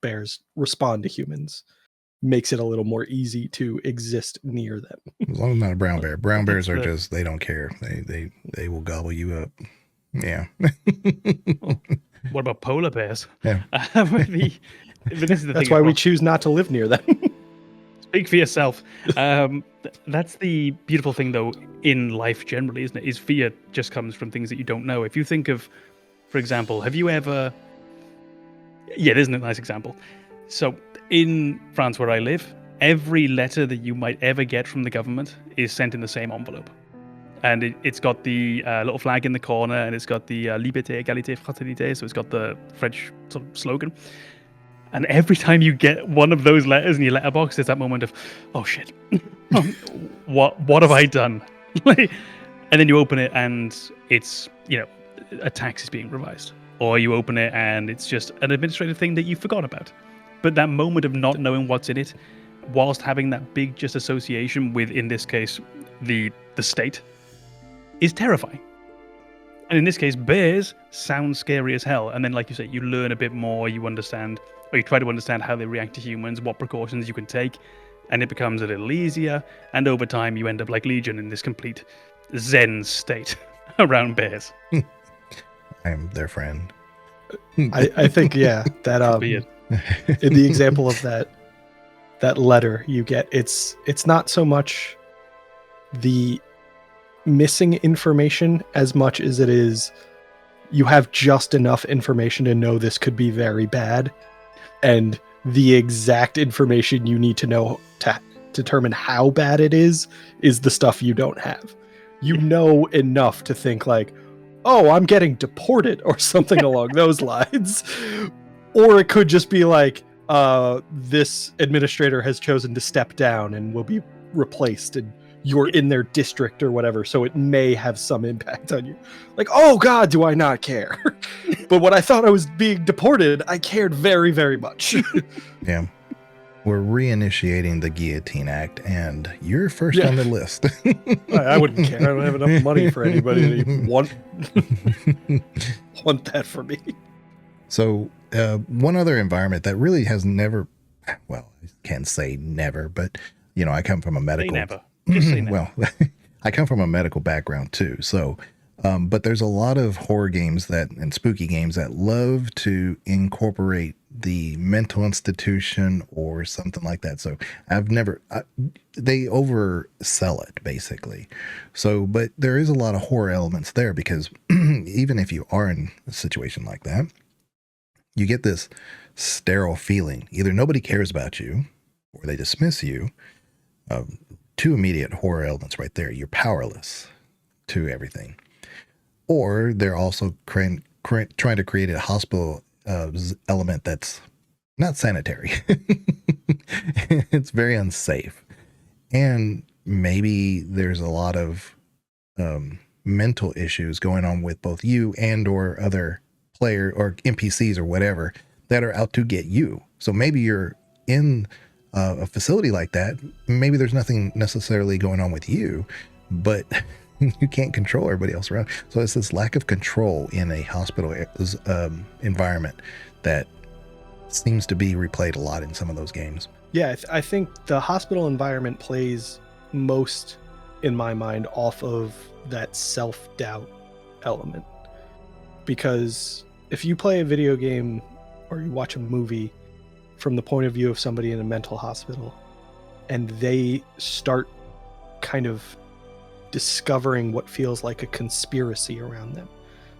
bears respond to humans makes it a little more easy to exist near them. As long as not a brown bear. Brown bears are just, they don't care. They will gobble you up. Yeah. What about polar bears? Yeah. But this is the That's thing why as we well. choose not to live near them. Speak for yourself. That's the beautiful thing, though, in life generally, isn't it? Is fear just comes from things that you don't know. If you think of, for example, have you ever... Yeah, isn't it a nice example? So, in France where I live, every letter that you might ever get from the government is sent in the same envelope. And it's got the little flag in the corner, and it's got the Liberté, Égalité, Fraternité, so it's got the French sort of slogan. And every time you get one of those letters in your letterbox, there's that moment of, oh shit, what have I done? And then you open it and it's, a tax is being revised. Or you open it and it's just an administrative thing that you forgot about. But that moment of not knowing what's in it, whilst having that big just association with, in this case, the state, is terrifying. And in this case, bears sound scary as hell. And then, like you say, you learn a bit more, you understand, or you try to understand how they react to humans, what precautions you can take, and it becomes a little easier. And over time, you end up like Legion in this complete Zen state around bears. I am their friend. I think, yeah, that Be it. in the example of that that letter you get. It's not so much the missing information as much as it is you have just enough information to know this could be very bad, and the exact information you need to know to determine how bad it is the stuff you don't have. You know enough to think like, oh, I'm getting deported or something along those lines. Or it could just be like, this administrator has chosen to step down and will be replaced, and you're in their district or whatever, so it may have some impact on you. Like, oh God, do I not care? But when I thought I was being deported, I cared very, very much. Yeah. We're reinitiating the Guillotine Act, and you're first on the list. I wouldn't care. I don't have enough money for anybody to want that for me. So one other environment that really has never, well, I can't say never, but, you know, I come from a medical. Say never. Just say never. Well, I come from a medical background too. So, but there's a lot of horror games and spooky games that love to incorporate the mental institution or something like that. So they oversell it basically. So, but there is a lot of horror elements there because even if you are in a situation like that, you get this sterile feeling. Either nobody cares about you or they dismiss you. Two immediate horror elements right there. You're powerless to everything. Or they're also trying to create a hospital element that's not sanitary. It's very unsafe. And maybe there's a lot of mental issues going on with both you and or other player or NPCs or whatever that are out to get you. So maybe you're in a facility like that. Maybe there's nothing necessarily going on with you, but you can't control everybody else around. So it's this lack of control in a hospital environment that seems to be replayed a lot in some of those games. Yeah, I think the hospital environment plays most, in my mind, off of that self-doubt element. Because if you play a video game or you watch a movie from the point of view of somebody in a mental hospital, and they start kind of discovering what feels like a conspiracy around them,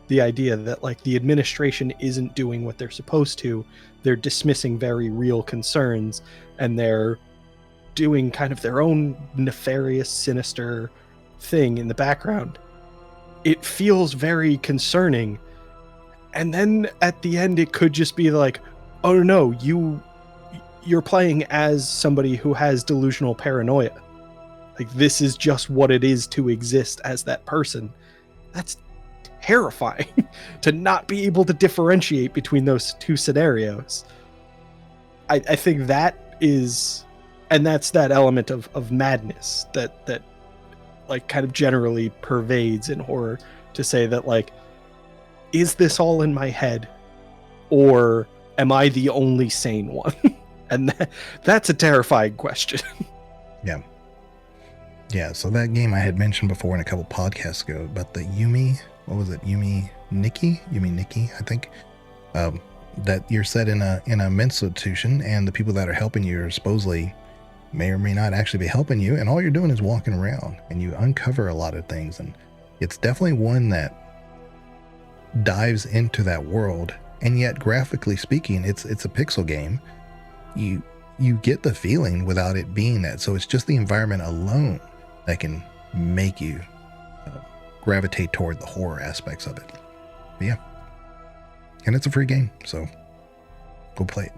the idea that like the administration isn't doing what they're supposed to, they're dismissing very real concerns, and they're doing kind of their own nefarious, sinister thing in the background. It feels very concerning. And then at the end, it could just be like, oh no, you're playing as somebody who has delusional paranoia. Like, this is just what it is to exist as that person. That's terrifying to not be able to differentiate between those two scenarios. I think that is, and that's that element of madness that like kind of generally pervades in horror, to say that like, is this all in my head, or am I the only sane one? And that's a terrifying question. Yeah, so that game I had mentioned before in a couple podcasts ago about the Yume Nikki, I think, that you're set in a mental institution, and the people that are helping you are supposedly may or may not actually be helping you, and all you're doing is walking around, and you uncover a lot of things, and it's definitely one that dives into that world, and yet graphically speaking, it's a pixel game. You get the feeling without it being that, so it's just the environment alone that can make you gravitate toward the horror aspects of it. But yeah, and it's a free game, so go play it.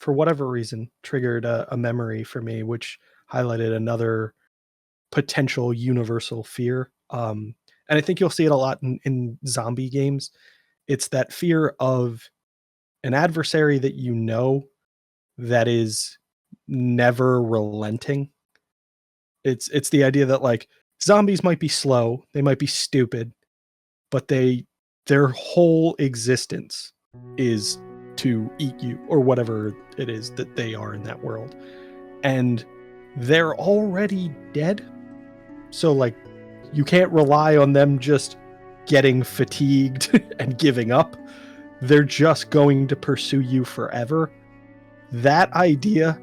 for whatever reason, triggered a memory for me, which highlighted another potential universal fear. And I think you'll see it a lot in zombie games. It's that fear of an adversary that you know that is never relenting. It's the idea that like zombies might be slow, they might be stupid, but their whole existence is to eat you or whatever it is that they are in that world. And they're already dead. So like you can't rely on them just getting fatigued and giving up. They're just going to pursue you forever. That idea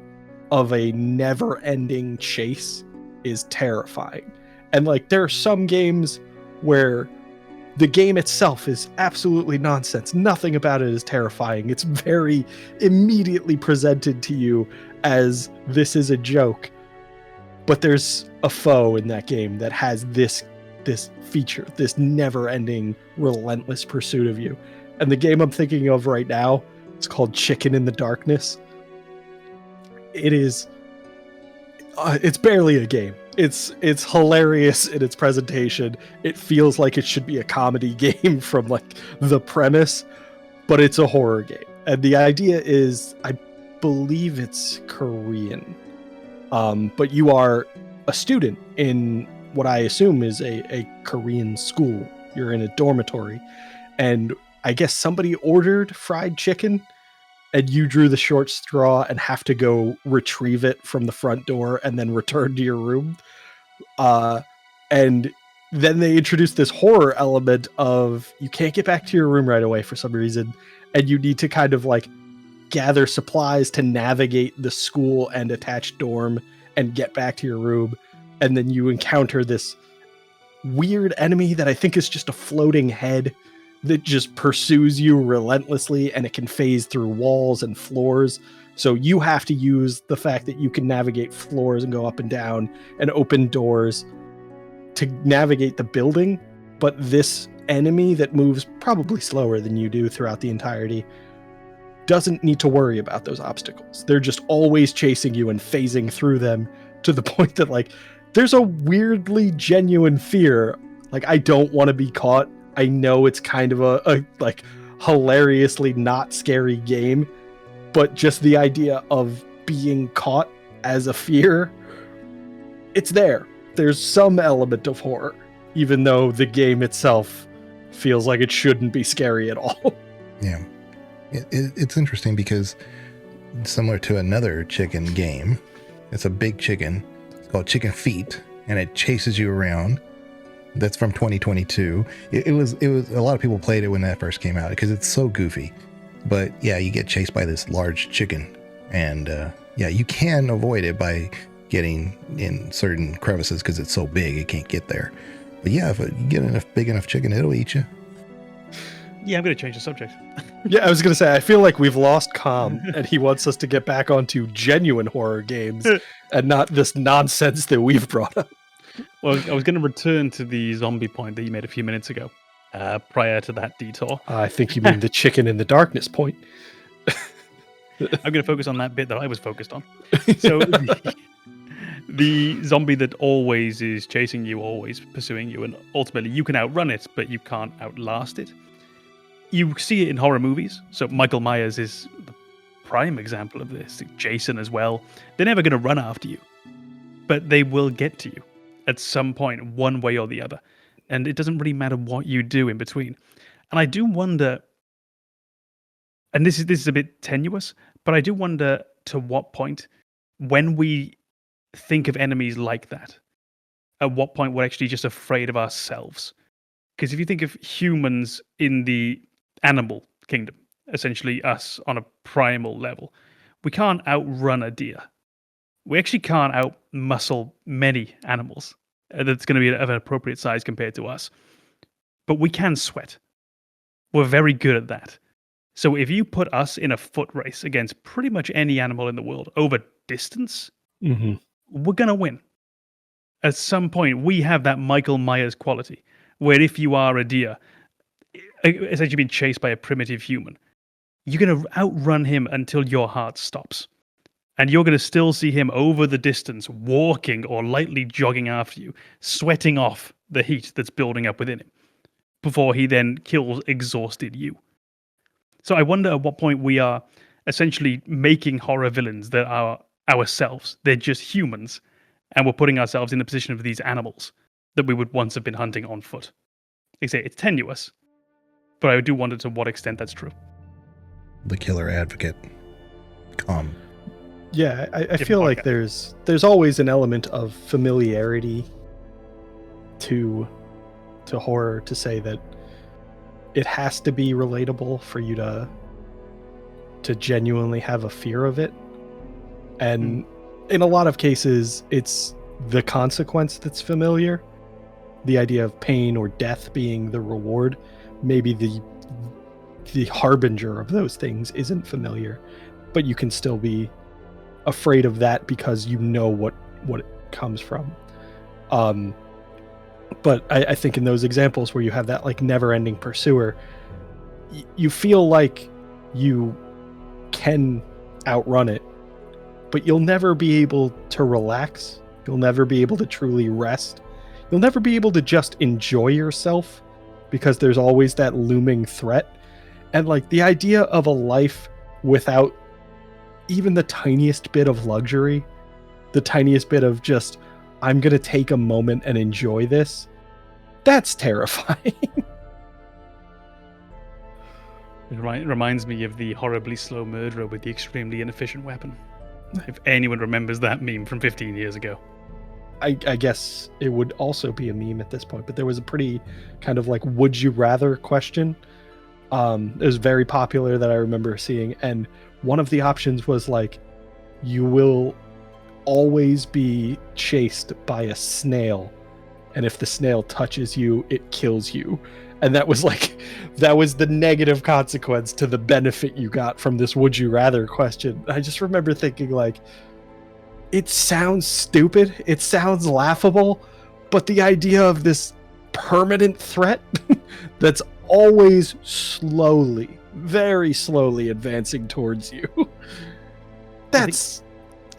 of a never-ending chase is terrifying. And like there are some games where the game itself is absolutely nonsense. Nothing about it is terrifying. It's very immediately presented to you as this is a joke. But there's a foe in that game that has this feature, this never-ending, relentless pursuit of you. And the game I'm thinking of right now, it's called Chicken in the Darkness. It is it's barely a game. It's hilarious in its presentation. It feels like it should be a comedy game from like the premise, but it's a horror game. And the idea is, I believe it's Korean. But you are a student in what I assume is a Korean school. You're in a dormitory, and I guess somebody ordered fried chicken, and you drew the short straw and have to go retrieve it from the front door and then return to your room. And then they introduced this horror element of you can't get back to your room right away for some reason, and you need to kind of like gather supplies to navigate the school and attached dorm and get back to your room. And then you encounter this weird enemy that I think is just a floating head that just pursues you relentlessly, and it can phase through walls and floors. So you have to use the fact that you can navigate floors and go up and down and open doors to navigate the building. But this enemy that moves probably slower than you do throughout the entirety doesn't need to worry about those obstacles. They're just always chasing you and phasing through them, to the point that like there's a weirdly genuine fear. Like, I don't want to be caught. I know it's kind of a like hilariously not scary game, but just the idea of being caught as a fear, it's there. There's some element of horror, even though the game itself feels like it shouldn't be scary at all. Yeah. It's interesting because similar to another chicken game, it's a big chicken. It's called Chicken Feet, and it chases you around. That's from 2022. It was a lot of people played it when that first came out because it's so goofy. But yeah, you get chased by this large chicken, and yeah, you can avoid it by getting in certain crevices because it's so big it can't get there. But yeah, if you get enough big enough chicken, it'll eat you. Yeah, I'm going to change the subject. Yeah, I was going to say, I feel like we've lost Com, and he wants us to get back onto genuine horror games and not this nonsense that we've brought up. Well, I was going to return to the zombie point that you made a few minutes ago, prior to that detour. I think you mean the chicken in the darkness point. I'm going to focus on that bit that I was focused on. So the zombie that always is chasing you, always pursuing you, and ultimately you can outrun it, but you can't outlast it. You see it in horror movies. So Michael Myers is the prime example of this. Jason as well. They're never going to run after you, but they will get to you at some point, one way or the other. And it doesn't really matter what you do in between. And I do wonder, and this is a bit tenuous, but I do wonder to what point, when we think of enemies like that, at what point we're actually just afraid of ourselves. Because if you think of humans in the animal kingdom, essentially us on a primal level, we can't outrun a deer. We actually can't outmuscle many animals that's going to be of an appropriate size compared to us. But we can sweat. We're very good at that. So if you put us in a foot race against pretty much any animal in the world over distance, we're going to win. At some point, we have that Michael Myers quality, where if you are a deer, essentially being chased by a primitive human, you're going to outrun him until your heart stops. And you're going to still see him over the distance, walking or lightly jogging after you, sweating off the heat that's building up within him, before he then kills exhausted you. So I wonder at what point we are essentially making horror villains that are ourselves. They're just humans, and we're putting ourselves in the position of these animals that we would once have been hunting on foot. Like I say, it's tenuous, but I do wonder to what extent that's true. The killer advocate. Come. Yeah, I feel like there's always an element of familiarity to horror, to say that it has to be relatable for you to genuinely have a fear of it. And in a lot of cases, it's the consequence that's familiar. The idea of pain or death being the reward, maybe the harbinger of those things isn't familiar, but you can still be afraid of that because you know what it comes from. But I think in those examples where you have that like never-ending pursuer, you feel like you can outrun it, but you'll never be able to relax. You'll never be able to truly rest. You'll never be able to just enjoy yourself because there's always that looming threat. And like the idea of a life without even the tiniest bit of luxury, the tiniest bit of just, I'm going to take a moment and enjoy this, that's terrifying. It reminds me of the horribly slow murderer with the extremely inefficient weapon. If anyone remembers that meme from 15 years ago. I guess it would also be a meme at this point, but there was a pretty kind of like, would you rather question. It was very popular that I remember seeing, and one of the options was like, you will always be chased by a snail, and if the snail touches you, it kills you. And that was the negative consequence to the benefit you got from this would you rather question. I just remember thinking like, it sounds stupid, it sounds laughable, but the idea of this permanent threat that's always slowly, very slowly advancing towards you, I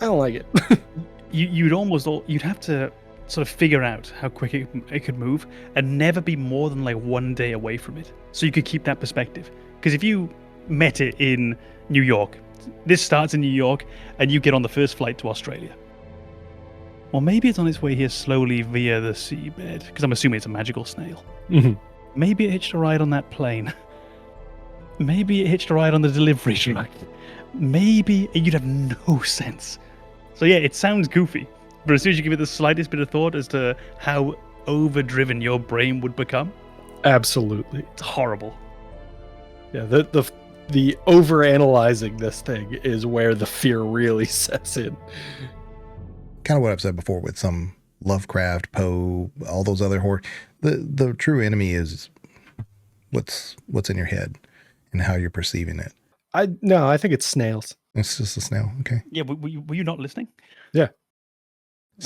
don't like it. You'd have to sort of figure out how quick it could move and never be more than like 1 day away from it, so you could keep that perspective. Because if you met it in New York, this starts in New York, and you get on the first flight to Australia, well, maybe it's on its way here slowly via the seabed, because I'm assuming it's a magical snail. Mm-hmm. Maybe it hitched a ride on that plane. Maybe it hitched a ride on the delivery truck. Maybe you'd have no sense. So yeah, it sounds goofy, but as soon as you give it the slightest bit of thought as to how overdriven your brain would become, absolutely, it's horrible. Yeah, the overanalyzing this thing is where the fear really sets in. Kind of what I've said before with some Lovecraft, Poe, all those other horror. The true enemy is what's in your head and how you're perceiving it. I think it's snails. It's just a snail. Okay. Yeah, were you not listening? Yeah.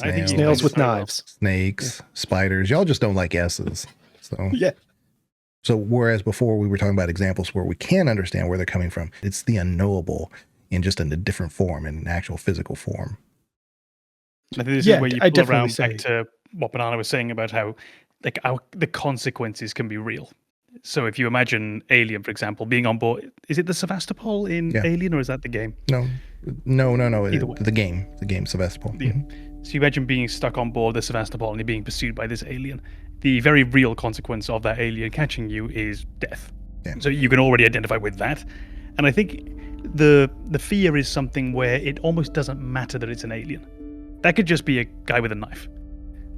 I think Snails with knives. Snakes, spiders. Y'all just don't like S's. So yeah. So whereas before we were talking about examples where we can understand where they're coming from, it's the unknowable in just in a different form, in an actual physical form. I think this is where you pull around back to what Banana was saying about how the consequences can be real. So if you imagine Alien, for example, being on board, is it the Sevastopol in Alien, or is that the game? No. Either way. The game Sevastopol. Yeah. So you imagine being stuck on board the Sevastopol and you're being pursued by this alien. The very real consequence of that alien catching you is death. Yeah. So you can already identify with that. And I think the fear is something where it almost doesn't matter that it's an alien. That could just be a guy with a knife.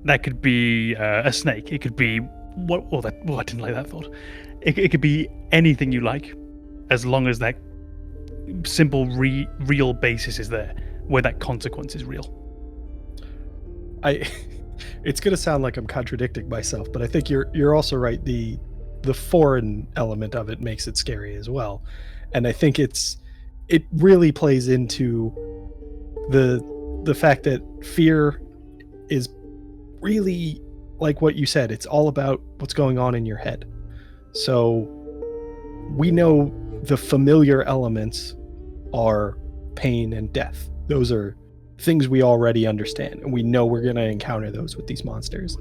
That could be a snake. It could be I didn't like that thought. It could be anything you like, as long as that simple real basis is there, where that consequence is real. It's gonna sound like I'm contradicting myself, but I think you're also right. The foreign element of it makes it scary as well, and I think it really plays into the fact that fear is really, like what you said, it's all about what's going on in your head. So we know the familiar elements are pain and death. Those are things we already understand, and we know we're going to encounter those with these monsters.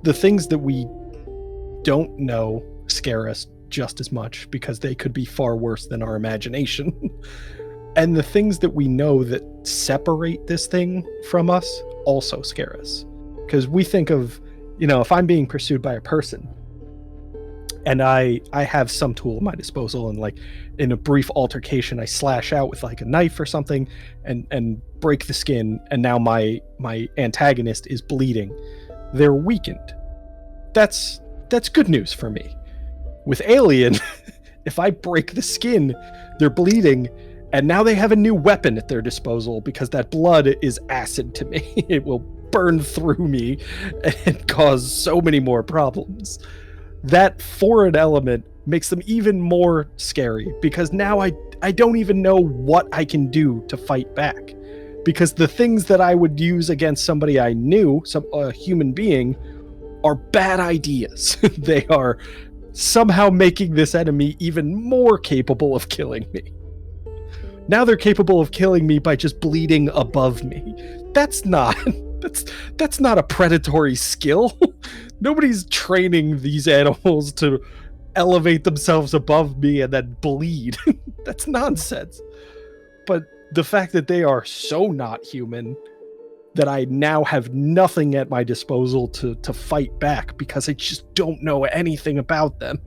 The things that we don't know scare us just as much because they could be far worse than our imagination. And the things that we know that separate this thing from us also scare us. Because we think of, if I'm being pursued by a person and I have some tool at my disposal, and like in a brief altercation I slash out with like a knife or something and break the skin, and now my antagonist is bleeding, they're weakened. That's good news for me. With Alien, if I break the skin, they're bleeding, and now they have a new weapon at their disposal because that blood is acid to me. It will burn through me and cause so many more problems. That foreign element makes them even more scary because now I don't even know what I can do to fight back. Because the things that I would use against somebody I knew, a human being, are bad ideas. They are somehow making this enemy even more capable of killing me. Now they're capable of killing me by just bleeding above me. That's not a predatory skill. Nobody's training these animals to elevate themselves above me and then bleed. That's nonsense. But the fact that they are so not human that I now have nothing at my disposal to fight back because I just don't know anything about them.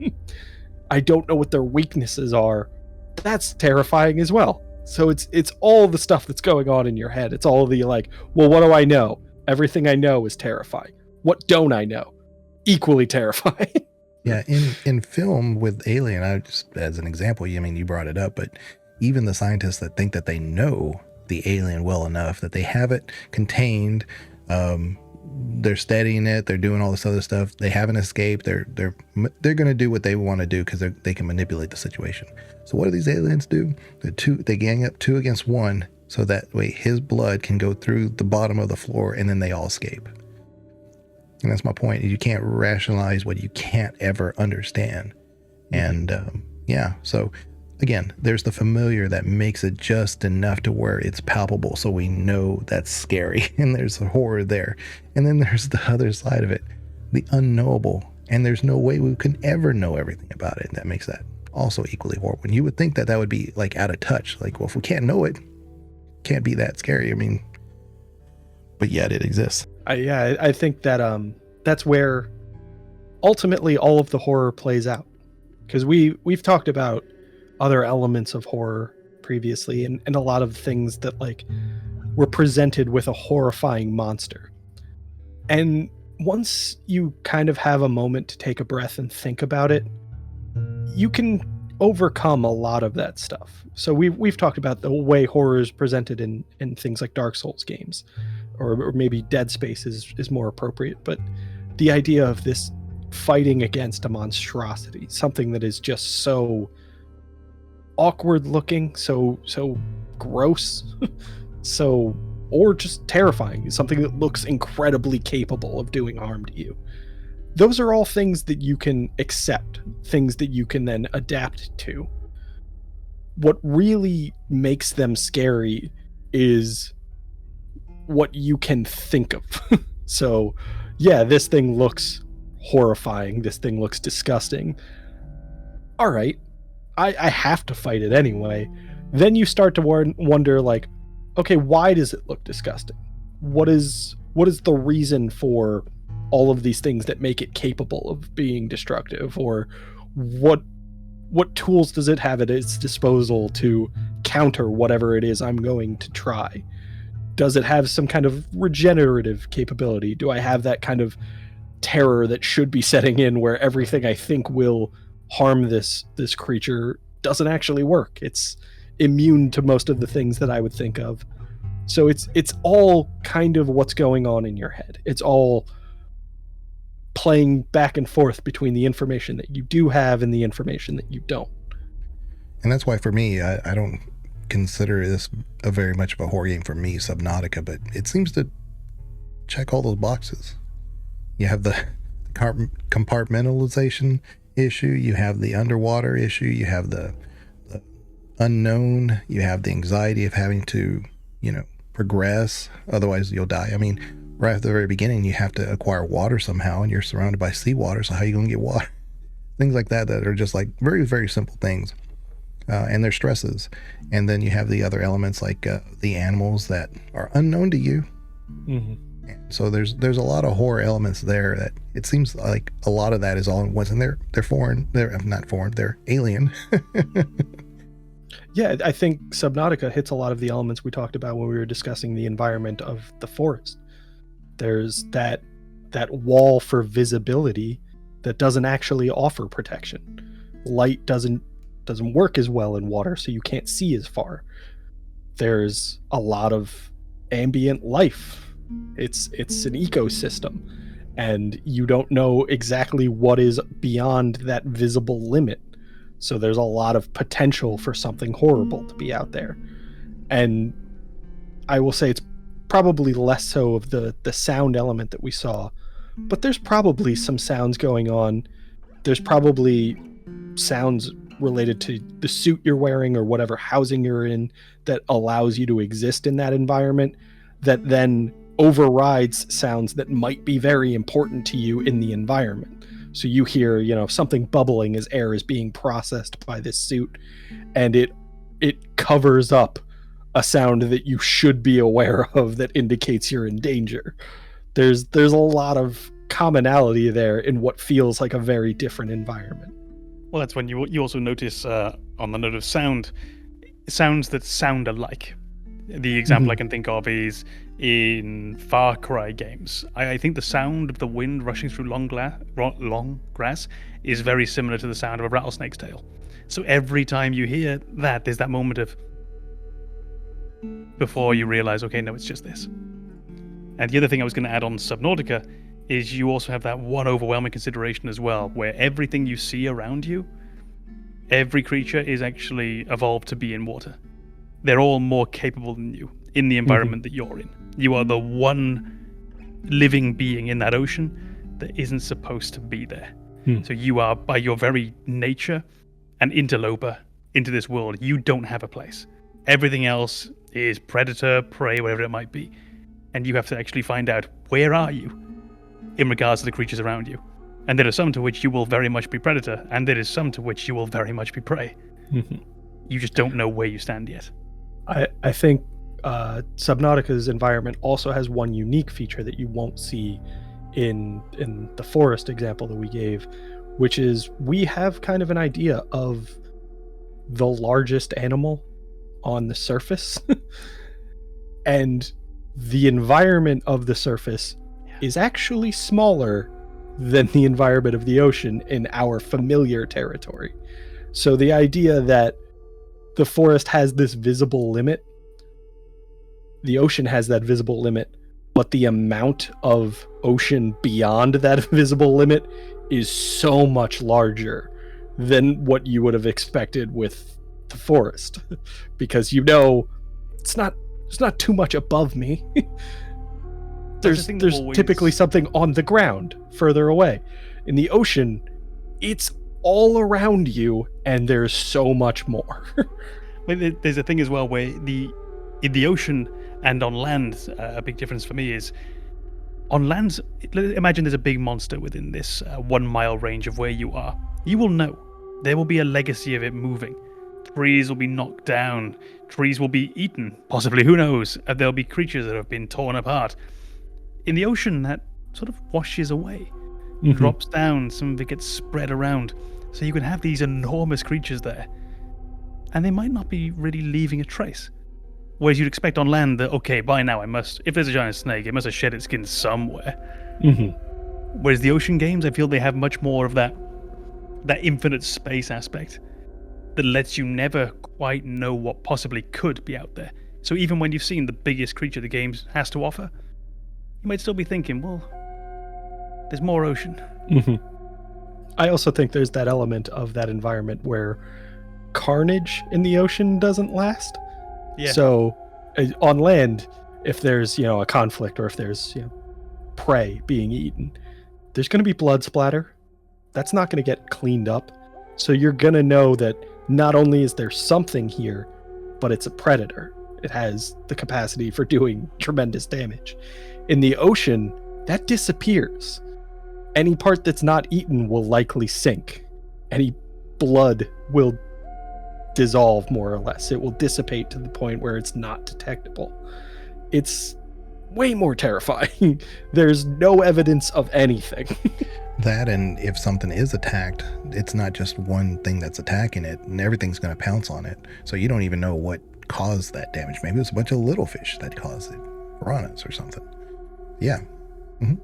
I don't know what their weaknesses are. That's terrifying as well. So it's all the stuff that's going on in your head. It's all the like, well, what do I know? Everything I know is terrifying. What don't I know? Equally terrifying. Yeah, in film with Alien, I just as an example, you brought it up, but even the scientists that think that they know the alien well enough, that they have it contained, they're studying it, they're doing all this other stuff, they haven't escaped, they're going to do what they want to do because they can manipulate the situation. So what do these aliens do? They gang up 2 against 1 so that way his blood can go through the bottom of the floor and then they all escape. And that's my point. You can't rationalize what you can't ever understand. And so again, there's the familiar that makes it just enough to where it's palpable so we know that's scary and there's a horror there. And then there's the other side of it, the unknowable, and there's no way we can ever know everything about it. And that makes that also equally horrible. And you would think that would be like out of touch. Like, well, if we can't know it, can't be that scary. But yet it exists. I think that that's where ultimately all of the horror plays out. Because we've talked about other elements of horror previously, and a lot of things that like were presented with a horrifying monster. And once you kind of have a moment to take a breath and think about it, you can overcome a lot of that stuff. So we've talked about the way horror is presented in things like Dark Souls games, or maybe Dead Space is more appropriate. But the idea of this fighting against a monstrosity, something that is just so awkward looking, so gross, or just terrifying, something that looks incredibly capable of doing harm to you. Those are all things that you can accept, things that you can then adapt to. What really makes them scary is what you can think of. So, yeah, this thing looks horrifying. This thing looks disgusting. All right, I have to fight it anyway. Then you start to wonder, like, okay, why does it look disgusting? What is the reason for all of these things that make it capable of being destructive? Or what tools does it have at its disposal to counter whatever it is I'm going to try? Does it have some kind of regenerative capability? Do I have that kind of terror that should be setting in where everything I think will harm this creature doesn't actually work? It's immune to most of the things that I would think of. So it's all kind of what's going on in your head. It's all playing back and forth between the information that you do have and the information that you don't. And that's why for me, I don't consider this a very much of a horror game for me, Subnautica, but it seems to check all those boxes. You have the compartmentalization, issue, you have the underwater issue, you have the unknown, you have the anxiety of having to, progress, otherwise you'll die. I mean, right at the very beginning, you have to acquire water somehow, and you're surrounded by seawater, so how are you going to get water? Things like that are just like very, very simple things, and they're stresses. And then you have the other elements like the animals that are unknown to you. Mm-hmm. So there's a lot of horror elements there that it seems like a lot of that is all in once, and they're foreign. They're not foreign. They're alien. Yeah, I think Subnautica hits a lot of the elements we talked about when we were discussing the environment of the forest. There's that wall for visibility that doesn't actually offer protection. Light doesn't work as well in water, so you can't see as far. There's a lot of ambient life. It's an ecosystem, and you don't know exactly what is beyond that visible limit. So there's a lot of potential for something horrible to be out there. And I will say it's probably less so of the sound element that we saw, but there's probably some sounds going on. There's probably sounds related to the suit you're wearing or whatever housing you're in that allows you to exist in that environment, that then overrides sounds that might be very important to you in the environment. So you hear, something bubbling as air is being processed by this suit, and it covers up a sound that you should be aware of that indicates you're in danger. There's a lot of commonality there in what feels like a very different environment. Well, that's when you also notice on the note of sounds that sound alike. The example I can think of is in Far Cry games. I think the sound of the wind rushing through long grass is very similar to the sound of a rattlesnake's tail. So every time you hear that, there's that moment of before you realize, okay, no, it's just this. And the other thing I was going to add on Subnautica is you also have that one overwhelming consideration as well, where everything you see around you, every creature is actually evolved to be in water. They're all more capable than you in the environment that you're in. You are the one living being in that ocean that isn't supposed to be there. So you are, by your very nature, an interloper into this world. You don't have a place. Everything else is predator, prey, whatever it might be. And you have to actually find out, where are you in regards to the creatures around you? And there are some to which you will very much be predator, and there is some to which you will very much be prey. You just don't know where you stand yet. I think Subnautica's environment also has one unique feature that you won't see in the forest example that we gave, which is we have kind of an idea of the largest animal on the surface. And the environment of the surface is actually smaller than the environment of the ocean in our familiar territory. So the idea that the forest has this visible limit, the ocean has that visible limit, but the amount of ocean beyond that visible limit is so much larger than what you would have expected with the forest. Because it's not too much above me. There's typically something on the ground further away. In the ocean, it's all around you, and there's so much more. But there's a thing as well where in the ocean and on land, a big difference for me is on land. Imagine there's a big monster within this 1 mile range of where you are. You will know there will be a legacy of it moving. Trees will be knocked down. Trees will be eaten, possibly. Who knows? There'll be creatures that have been torn apart. In the ocean, that sort of washes away, drops down. Some of it gets spread around. So you can have these enormous creatures there, and they might not be really leaving a trace. Whereas you'd expect on land that, okay, by now if there's a giant snake, it must have shed its skin somewhere. Whereas the ocean games, I feel they have much more of that infinite space aspect that lets you never quite know what possibly could be out there. So even when you've seen the biggest creature the game has to offer, you might still be thinking, well, there's more ocean. I also think there's that element of that environment where carnage in the ocean doesn't last. Yeah. So on land, if there's, a conflict or if there's, prey being eaten, there's going to be blood splatter. that's not going to get cleaned up. So you're going to know that not only is there something here, but it's a predator. It has the capacity for doing tremendous damage. In the ocean, that disappears. Any part that's not eaten will likely sink. Any blood will dissolve, more or less. It will dissipate to the point where it's not detectable. It's way more terrifying. There's no evidence of anything. That, and if something is attacked, it's not just one thing that's attacking it, and everything's going to pounce on it. So you don't even know what caused that damage. Maybe it was a bunch of little fish that caused it, piranhas or something. Yeah. Mm-hmm.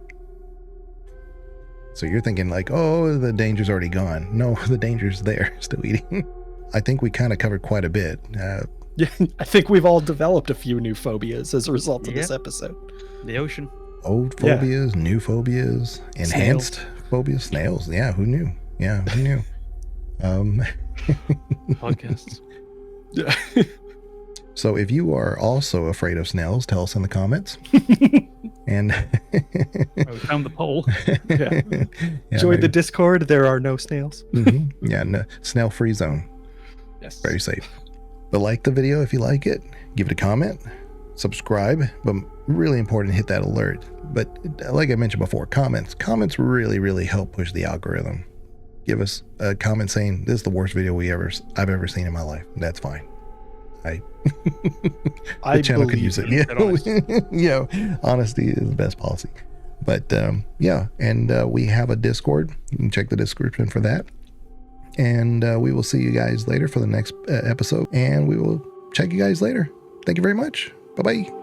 So you're thinking like, oh, the danger's already gone. No, the danger's there, still eating. I think we kind of covered quite a bit. Yeah, I think we've all developed a few new phobias as a result of this episode. The ocean. Old phobias, new phobias, enhanced phobias, snails. Yeah, who knew? Yeah, who knew? Podcasts. Yeah. So if you are also afraid of snails, tell us in the comments. And We found the poll. Yeah. Join the Discord. There are no snails. Mm-hmm. Yeah, no, snail-free zone. Yes. Very safe. But like the video if you like it. Give it a comment. Subscribe. But really important, hit that alert. But like I mentioned before, comments really, really help push the algorithm. Give us a comment saying, this is the worst video I've ever seen in my life. That's fine. The channel could use it. Yeah. Yeah, honesty is the best policy. But yeah, and we have a Discord. You can check the description for that. And we will see you guys later for the next episode. And we will check you guys later. Thank you very much. Bye-bye.